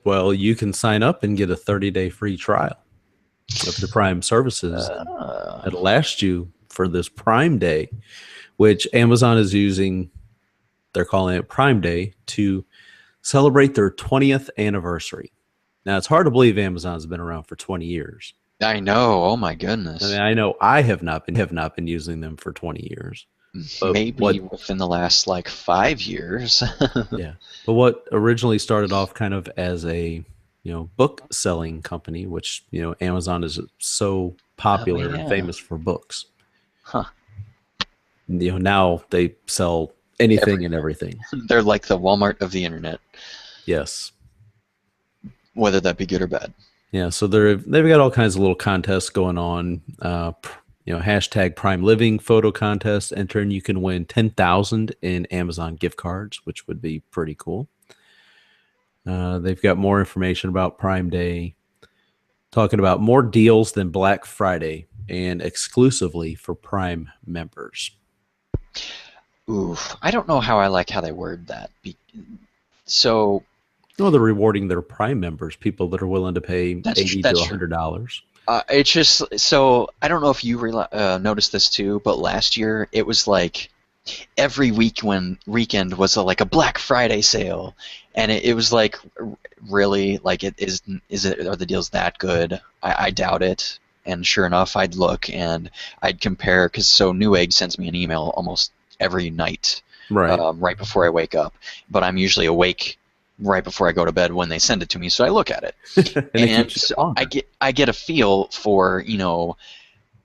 Well, you can sign up and get a 30-day free trial of the Prime services. Uh, It'll last you for this Prime Day, which Amazon is using. They're calling it Prime Day to celebrate their 20th anniversary. Now, it's hard to believe Amazon's been around for 20 years. I know. Oh my I mean, goodness. I know I have not been using them for 20 years. But Maybe what within the last like 5 years. yeah. But what originally started off kind of as a, book selling company, which, Amazon is so Oh popular and yeah. famous for books. Huh. Now they sell anything and Everything. everything. They're like the Walmart of the internet, Yes. whether that be good or bad. Yeah, so they've got all kinds of little contests going on. Hashtag Prime Living photo contest. Enter and you can win 10,000 in Amazon gift cards, which would be pretty cool. They've got more information about Prime Day, talking about more deals than Black Friday and exclusively for Prime members. Oof. I don't know how I like how they word that. So No, they're rewarding their Prime members, people that are willing to pay $80 to that's true. $100. It's just so I don't know if you noticed this too, but last year it was like every weekend was like a Black Friday sale, and it was like really like is it are the deals that good? I doubt it. And sure enough, I'd look and I'd compare because so Newegg sends me an email almost every night, Right. right before I wake up. But I'm usually awake right before I go to bed when they send it to me, so I look at it, And it and keeps you so longer. I get a feel for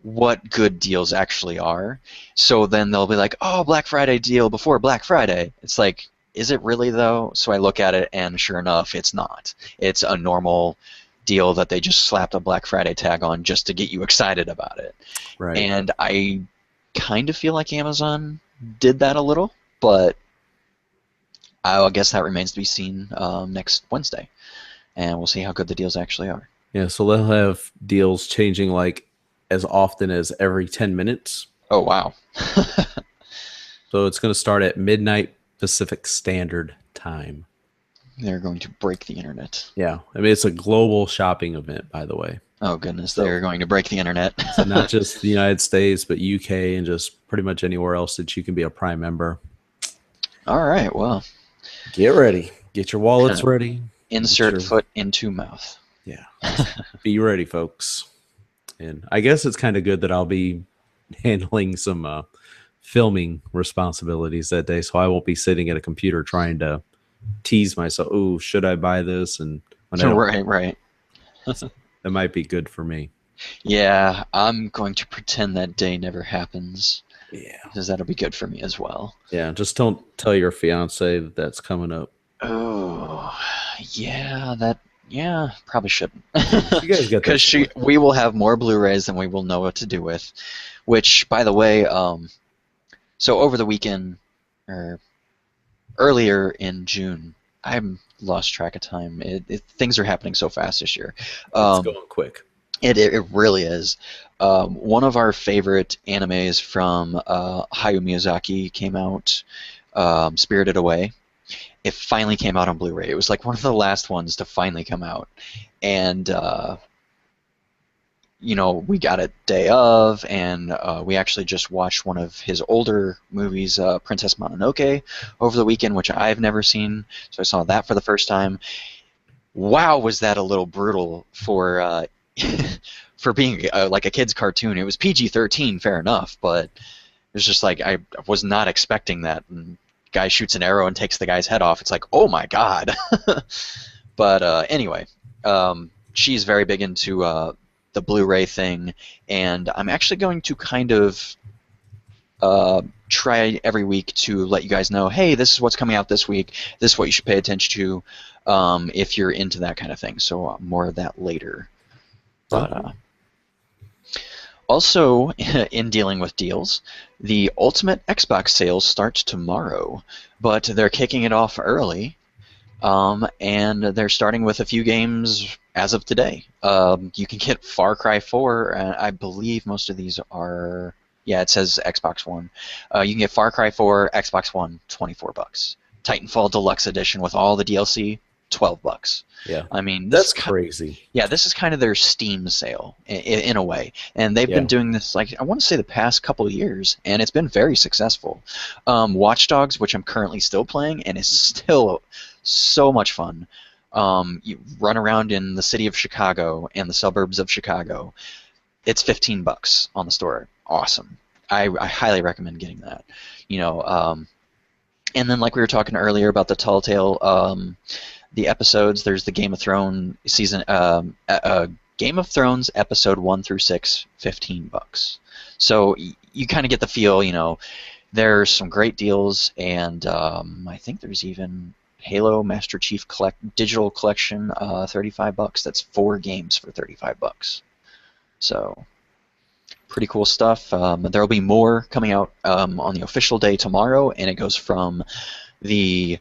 what good deals actually are. So then they'll be like, oh, Black Friday deal before Black Friday. It's like, is it really though? So I look at it and sure enough, it's not. It's a normal deal that they just slapped a Black Friday tag on just to get you excited about it. Right. And I kind of feel like Amazon did that a little, but I guess that remains to be seen next Wednesday. And we'll see how good the deals actually are. Yeah, so they'll have deals changing like as often as every 10 minutes. Oh, wow. So it's going to start at midnight Pacific Standard Time. They're going to break the internet. Yeah, I mean, it's a global shopping event, by the way. Oh, goodness. So, They're going to break the internet. so not just the United States, but UK and just pretty much anywhere else that you can be a Prime member. All right. Well, Get ready. Get your wallets ready. insert foot into mouth. Yeah. Be ready, folks. And I guess it's kind of good that I'll be handling some filming responsibilities that day, so I won't be sitting at a computer trying to tease myself. Oh, should I buy this? And when I don't, Right. that might be good for me. Yeah, I'm going to pretend that day never happens Yeah. because that'll be good for me as well. Yeah. Just don't tell your fiance that that's coming up. Oh, yeah, probably shouldn't. You guys get that. Because we will have more Blu-rays than we will know what to do with. Which, by the way, so over the weekend, or earlier in June, I'm lost track of time. Things are happening so fast this year. It's going quick. It really is. One of our favorite animes from Hayao Miyazaki came out, Spirited Away. It finally came out on Blu-ray. It was like one of the last ones to finally come out. And, we got it day of, and we actually just watched one of his older movies, Princess Mononoke, over the weekend, which I've never seen. So I saw that for the first time. Wow, was that a little brutal for for being like a kid's cartoon. It was PG-13, fair enough, but it was just like I was not expecting that. And guy shoots an arrow and takes the guy's head off. It's like, oh my god. But anyway, she's very big into the Blu-ray thing, and I'm actually going to kind of try every week to let you guys know, hey, this is what's coming out this week. This is what you should pay attention to if you're into that kind of thing. So more of that later. But Also, in dealing with deals, the Ultimate Xbox sales starts tomorrow, but they're kicking it off early, and they're starting with a few games as of today. You can get Far Cry 4, and I believe most of these are. Yeah, it says Xbox One. You can get Far Cry 4, Xbox One, $24. Titanfall Deluxe Edition with all the DLC, $12. Yeah, I mean, that's crazy. yeah, this is kind of their Steam sale in a way, and they've Yeah. been doing this like I want to say the past couple of years, and it's been very successful. Watch Dogs, which I'm currently still playing, and is still so much fun. You run around in the city of Chicago and the suburbs of Chicago. It's $15 on the store. Awesome. I highly recommend getting that. You know, and then like we were talking earlier about the Telltale. The episodes. There's the Game of Thrones season. Game of Thrones episode 1 through 6, $15. So you kind of get the feel. You know, there's some great deals, and I think there's even Halo Master Chief digital collection, $35. That's 4 games for $35. So pretty cool stuff. There will be more coming out on the official day tomorrow, and it goes from the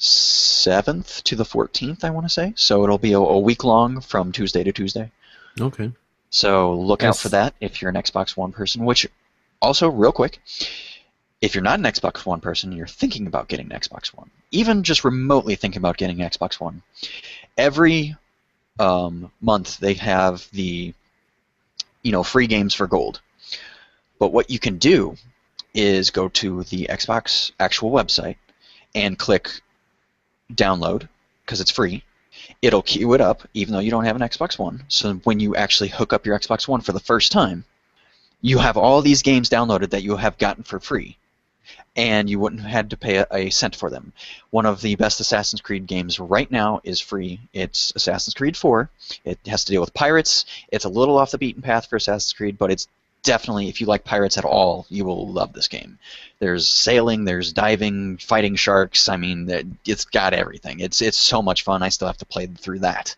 7th to the 14th, I want to say. So it'll be a week long from Tuesday to Tuesday. Okay. So look out Yes. for that if you're an Xbox One person, which also, real quick, if you're not an Xbox One person, you're thinking about getting an Xbox One, even just remotely thinking about getting an Xbox One, every month they have the free games for gold. But what you can do is go to the Xbox actual website and click download, because it's free. It'll queue it up even though you don't have an Xbox One. So when you actually hook up your Xbox One for the first time, you have all these games downloaded that you have gotten for free, and you wouldn't have had to pay a cent for them. One of the best Assassin's Creed games right now is free. It's Assassin's Creed 4. It has to deal with pirates. It's a little off the beaten path for Assassin's Creed, but it's definitely, if you like pirates at all, you will love this game. There's sailing, there's diving, fighting sharks. I mean, it's got everything. It's so much fun. I still have to play through that.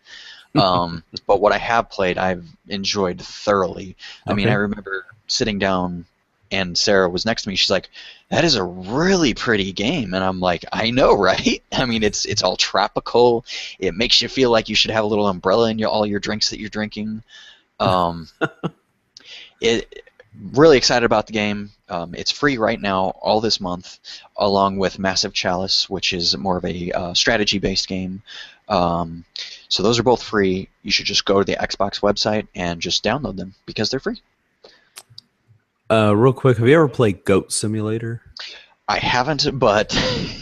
But what I have played, I've enjoyed thoroughly. I mean, I remember sitting down, and Sarah was next to me. She's like, "That is a really pretty game," and I'm like, "I know, right?" I mean, it's all tropical. It makes you feel like you should have a little umbrella in all your drinks that you're drinking. Really excited about the game. It's free right now, all this month, along with Massive Chalice, which is more of a strategy-based game. So those are both free. You should just go to the Xbox website and just download them because they're free. Real quick, have you ever played Goat Simulator? I haven't, but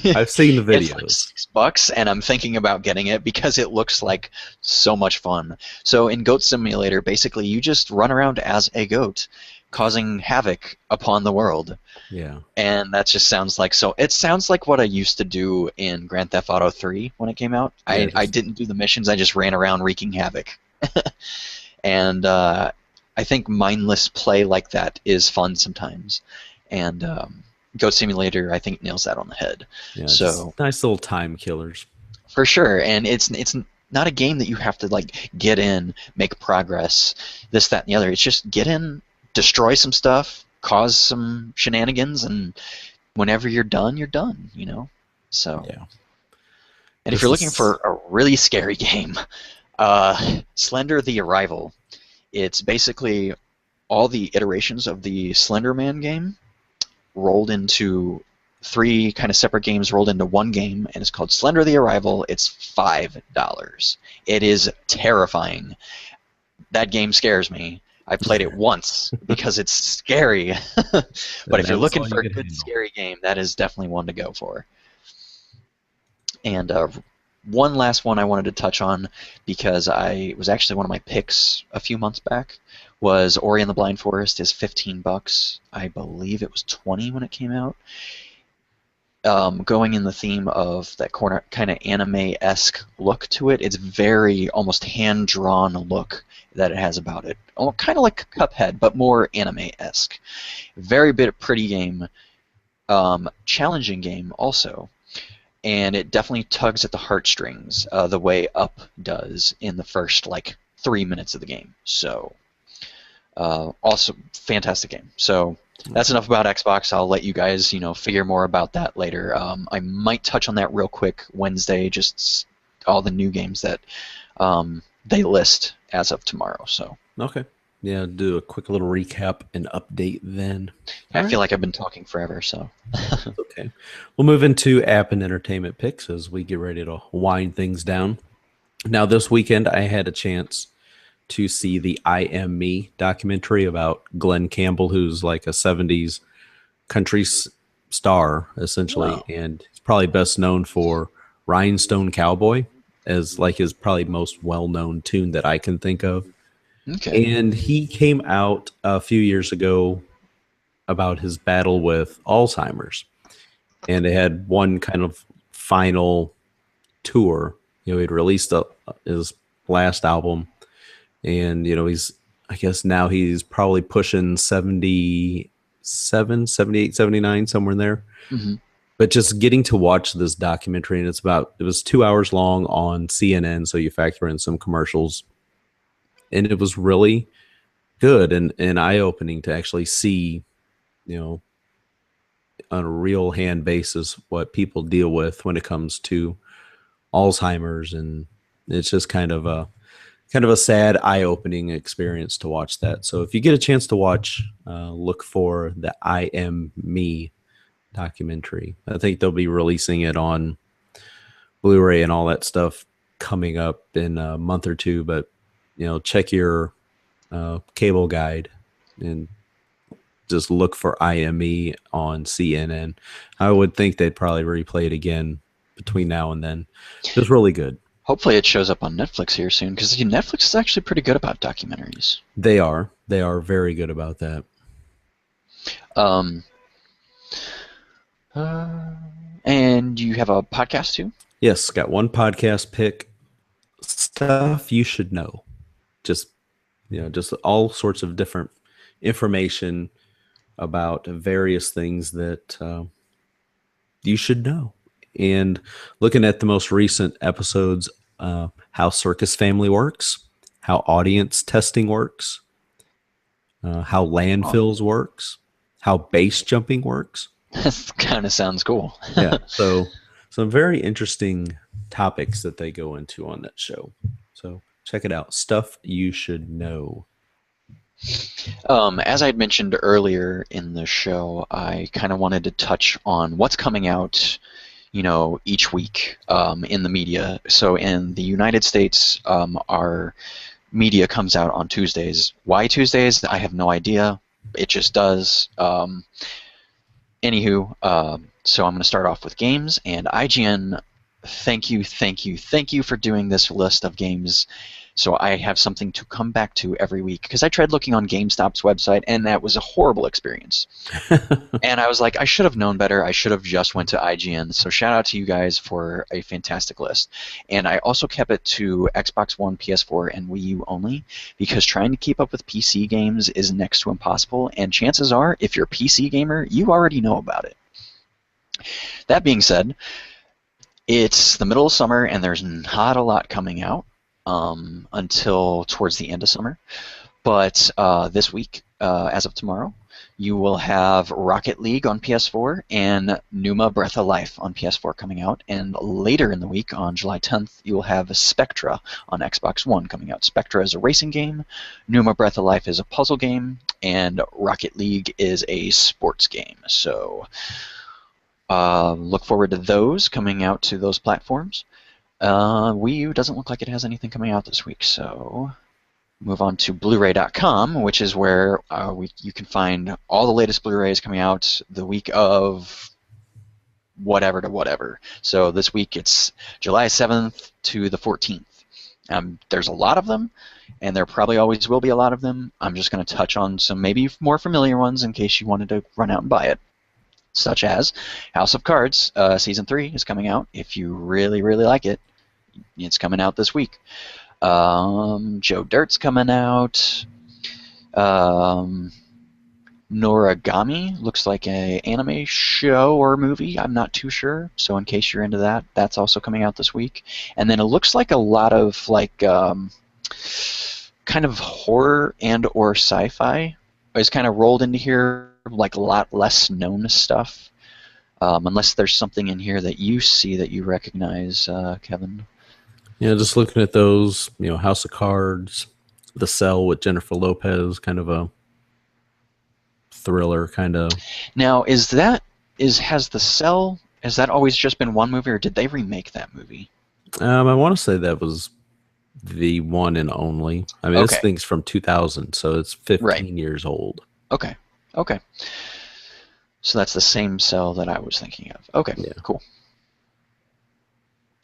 I've seen the videos. It's like $6, and I'm thinking about getting it because it looks like so much fun. So in Goat Simulator, basically, you just run around as a goat, causing havoc upon the world. Yeah. And that just sounds like it sounds like what I used to do in Grand Theft Auto 3 when it came out. Yeah, I didn't do the missions, I just ran around wreaking havoc. And I think mindless play like that is fun sometimes. And Goat Simulator, I think, nails that on the head. Yeah, so nice little time killers. For sure, and it's not a game that you have to like get in, make progress, this, that, and the other. It's just get in, destroy some stuff, cause some shenanigans, and whenever you're done, you're done. You know. So. Yeah. And if you're looking for a really scary game, Slender: The Arrival. It's basically all the iterations of the Slender Man game rolled into 3 kind of separate games rolled into one game, and it's called Slender: The Arrival. It's $5. It is terrifying. That game scares me. I played it once because it's scary. But if you're looking for a good scary game, that is definitely one to go for. And one last one I wanted to touch on, because it was actually one of my picks a few months back, was Ori and the Blind Forest is $15. I believe it was $20 when it came out. Going in the theme of that kind of anime-esque look to it, it's very almost hand-drawn look that it has about it. Kind of like Cuphead, but more anime-esque. Very pretty game. Challenging game also. And it definitely tugs at the heartstrings the way Up does in the first 3 minutes of the game. So Also, fantastic game. So that's enough about Xbox. I'll let you guys, figure more about that later. I might touch on that real quick Wednesday, just all the new games that they list as of tomorrow. So Okay. Yeah, do a quick little recap and update then. I All feel right. like I've been talking forever. So Okay. We'll move into app and entertainment picks as we get ready to wind things down. Now, this weekend, I had a chance to see the I Am Me documentary about Glenn Campbell, who's like a 70s country star, essentially. wow. And he's probably best known for Rhinestone Cowboy as like his probably most well known tune that I can think of. Okay. And he came out a few years ago about his battle with Alzheimer's. And they had one kind of final tour. He'd released his last album, and I guess now he's probably pushing 77, 78, 79, somewhere in there. Hmm. But just getting to watch this documentary, and it was 2 hours long on CNN, so you factor in some commercials, and it was really good and eye-opening to actually see, you know, on a real hand basis what people deal with when it comes to Alzheimer's, and it's just kind of a sad, eye-opening experience to watch that. So if you get a chance to watch, look for the I Am Me documentary. I think they'll be releasing it on Blu-ray and all that stuff coming up in a month or two. But check your cable guide and just look for I Am Me on CNN. I would think they'd probably replay it again between now and then. It was really good. Hopefully it shows up on Netflix here soon, because Netflix is actually pretty good about documentaries. They are very good about that. Um, and you have a podcast too? Yes, got one podcast pick. Stuff you should know. Just just all sorts of different information about various things that you should know. And looking at the most recent episodes, how Circus Family works, how audience testing works, how Oh, landfills works, how base jumping works. that kind of sounds cool. Yeah, so some very interesting topics that they go into on that show. So check it out. Stuff you should know. As I had mentioned earlier in the show, I kind of wanted to touch on what's coming out, each week in the media. So in the United States, our media comes out on Tuesdays. Why Tuesdays? I have no idea. It just does. Anywho, so I'm going to start off with games, and IGN, thank you, thank you, thank you for doing this list of games so I have something to come back to every week, because I tried looking on GameStop's website, and that was a horrible experience. And I was like, I should have known better. I should have just went to IGN. So shout out to you guys for a fantastic list. And I also kept it to Xbox One, PS4, and Wii U only, because trying to keep up with PC games is next to impossible, and chances are, if you're a PC gamer, you already know about it. That being said, it's the middle of summer, and there's not a lot coming out until towards the end of summer. But this week, as of tomorrow, you will have Rocket League on PS4 and Numa Breath of Life on PS4 coming out. And later in the week, on July 10th, you will have Spectra on Xbox One coming out. Spectra is a racing game, Numa Breath of Life is a puzzle game, and Rocket League is a sports game. So look forward to those coming out to those platforms. Wii U doesn't look like it has anything coming out this week, so move on to Blu-ray.com, which is where you can find all the latest Blu-rays coming out the week of whatever to whatever. So this week it's July 7th to the 14th. There's a lot of them, and there probably always will be a lot of them. I'm just going to touch on some maybe more familiar ones in case you wanted to run out and buy it, such as House of Cards Season 3 is coming out. If you really, really like it, it's coming out this week. Joe Dirt's coming out. Noragami looks like an anime show or movie. I'm not too sure. So in case you're into that, that's also coming out this week. And then it looks like a lot of kind kind of horror and or sci-fi is kind of rolled into here, like a lot less known stuff. Unless there's something in here that you see that you recognize, Kevin. Yeah, just looking at those, House of Cards, The Cell with Jennifer Lopez, kind of a thriller kind of. Now, has The Cell, has that always just been one movie, or did they remake that movie? I want to say that was the one and only. I mean, Okay. this thing's from 2000, so it's 15 Right. years old. Okay. Okay. So that's the same Cell that I was thinking of. Okay. Yeah. Cool.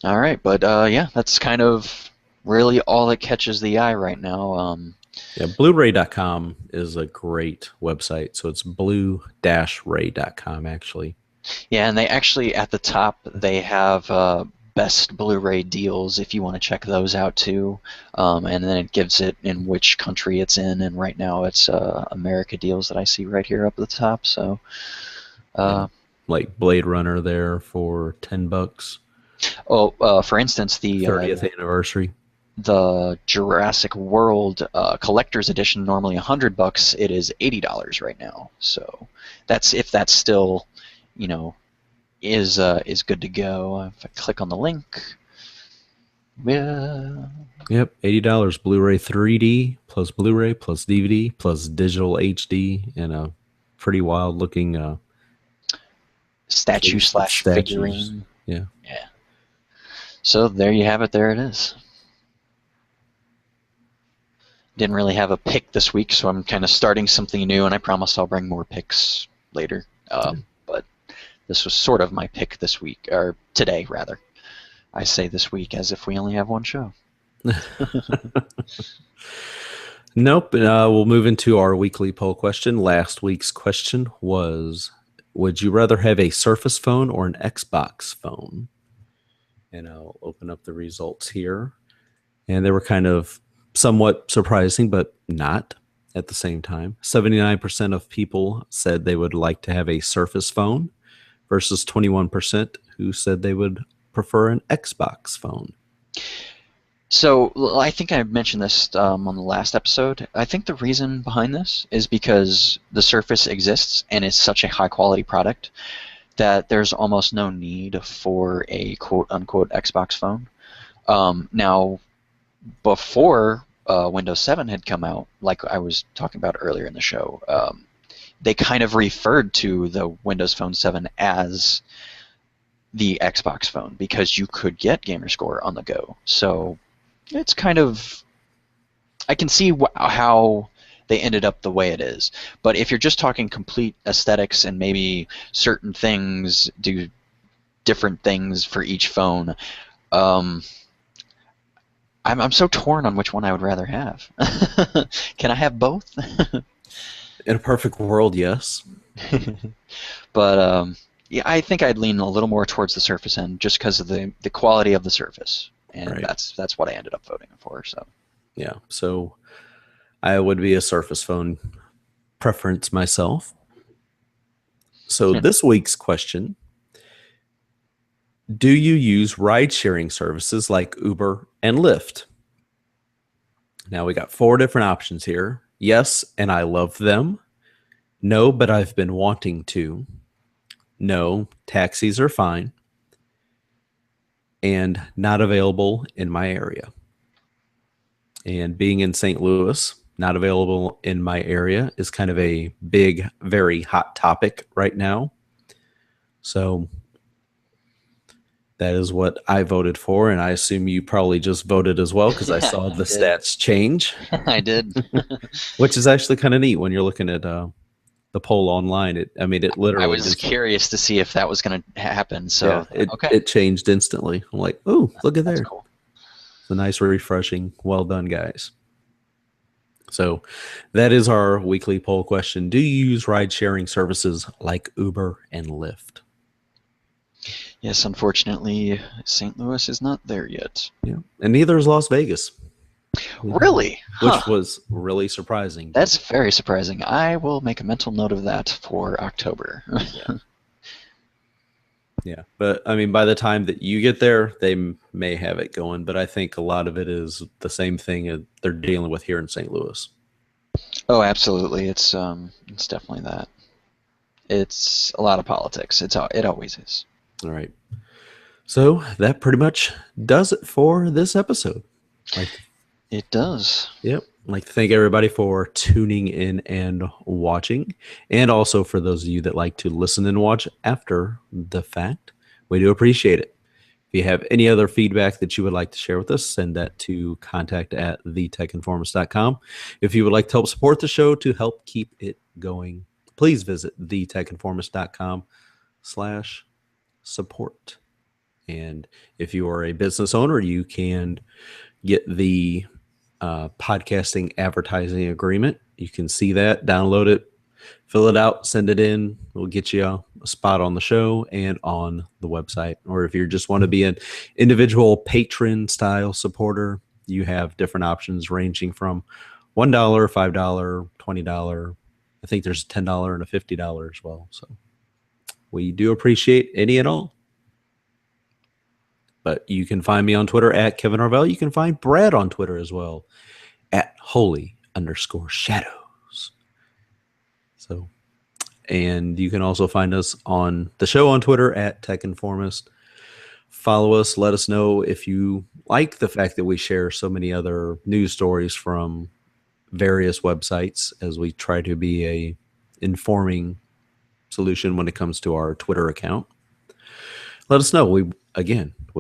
All right, but yeah, that's kind of really all that catches the eye right now. Yeah, Blu-ray.com is a great website. So it's blue-ray.com, actually. Yeah, and they actually, at the top, they have best Blu-ray deals if you want to check those out too. And then it gives it in which country it's in, and right now it's America deals that I see right here up at the top. So, like Blade Runner there for $10. For instance, the 30th anniversary. The Jurassic World collector's edition, normally $100, it is $80 right now. So that's if that's still, is good to go. If I click on the link, yeah. Yep, $80 Blu-ray 3D plus Blu-ray plus DVD plus digital HD and a pretty wild looking statue / figurine. Yeah. Yeah. So there you have it. There it is. Didn't really have a pick this week, so I'm kind of starting something new, and I promise I'll bring more picks later. But this was sort of my pick this week, or today, rather. I say this week as if we only have one show. Nope. We'll move into our weekly poll question. Last week's question was, would you rather have a Surface phone or an Xbox phone? And I'll open up the results here. And they were kind of somewhat surprising, but not at the same time. 79% of people said they would like to have a Surface phone versus 21% who said they would prefer an Xbox phone. So I think I mentioned this on the last episode. I think the reason behind this is because the Surface exists and it's such a high-quality product that there's almost no need for a quote-unquote Xbox phone. Now, before Windows 7 had come out, like I was talking about earlier in the show, they kind of referred to the Windows Phone 7 as the Xbox phone because you could get Gamerscore on the go. So it's kind of, I can see how they ended up the way it is. But if you're just talking complete aesthetics and maybe certain things do different things for each phone, I'm so torn on which one I would rather have. Can I have both? In a perfect world, yes. But yeah, I think I'd lean a little more towards the Surface end just because of the quality of the Surface, and Right. that's what I ended up voting for. So Yeah. So I would be a Surface phone preference myself. So this week's question, do you use ride-sharing services like Uber and Lyft? Now we got 4 different options here. Yes, and I love them. No, but I've been wanting to. No, taxis are fine. And not available in my area. And being in St. Louis, not available in my area is kind of a big, very hot topic right now. So that is what I voted for, and I assume you probably just voted as well because I saw the stats change. I did. Which is actually kind of neat when you're looking at the poll online. It literally. I was curious to see if that was going to happen. So yeah, it changed instantly. I'm like, oh, look at there. Cool. It's a nice, refreshing. Well done, guys. So that is our weekly poll question. Do you use ride-sharing services like Uber and Lyft? Yes, unfortunately, St. Louis is not there yet. Yeah, and neither is Las Vegas. Really? Which was really surprising. That's very surprising. I will make a mental note of that for October. Yeah, but I mean, by the time that you get there, they may have it going. But I think a lot of it is the same thing they're dealing with here in St. Louis. Oh, absolutely. It's definitely that. It's a lot of politics. It always is. All right. So that pretty much does it for this episode. Like, It does. yep. I'd like to thank everybody for tuning in and watching, and also for those of you that like to listen and watch after the fact. We do appreciate it. If you have any other feedback that you would like to share with us, send that to contact@thetechinformist.com. If you would like to help support the show to help keep it going, please visit thetechinformist.com/support. And if you are a business owner, you can get the podcasting advertising agreement. You can see that, download it, fill it out, send it in. We'll get you a spot on the show and on the website. Or if you just want to be an individual patron style supporter, you have different options ranging from $1, $5, $20. I think there's a $10 and a $50 as well. So we do appreciate any and all. But you can find me on Twitter at Kevin Arvell. You can find Brad on Twitter as well at holy_shadows. So, and you can also find us on the show on Twitter at Tech Informist. Follow us. Let us know if you like the fact that we share so many other news stories from various websites, as we try to be a informing solution when it comes to our Twitter account. Let us know. We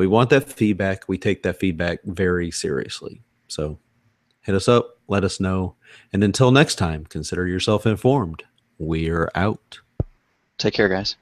want that feedback. We take that feedback very seriously. So hit us up, let us know. And until next time, consider yourself informed. We're out. Take care, guys.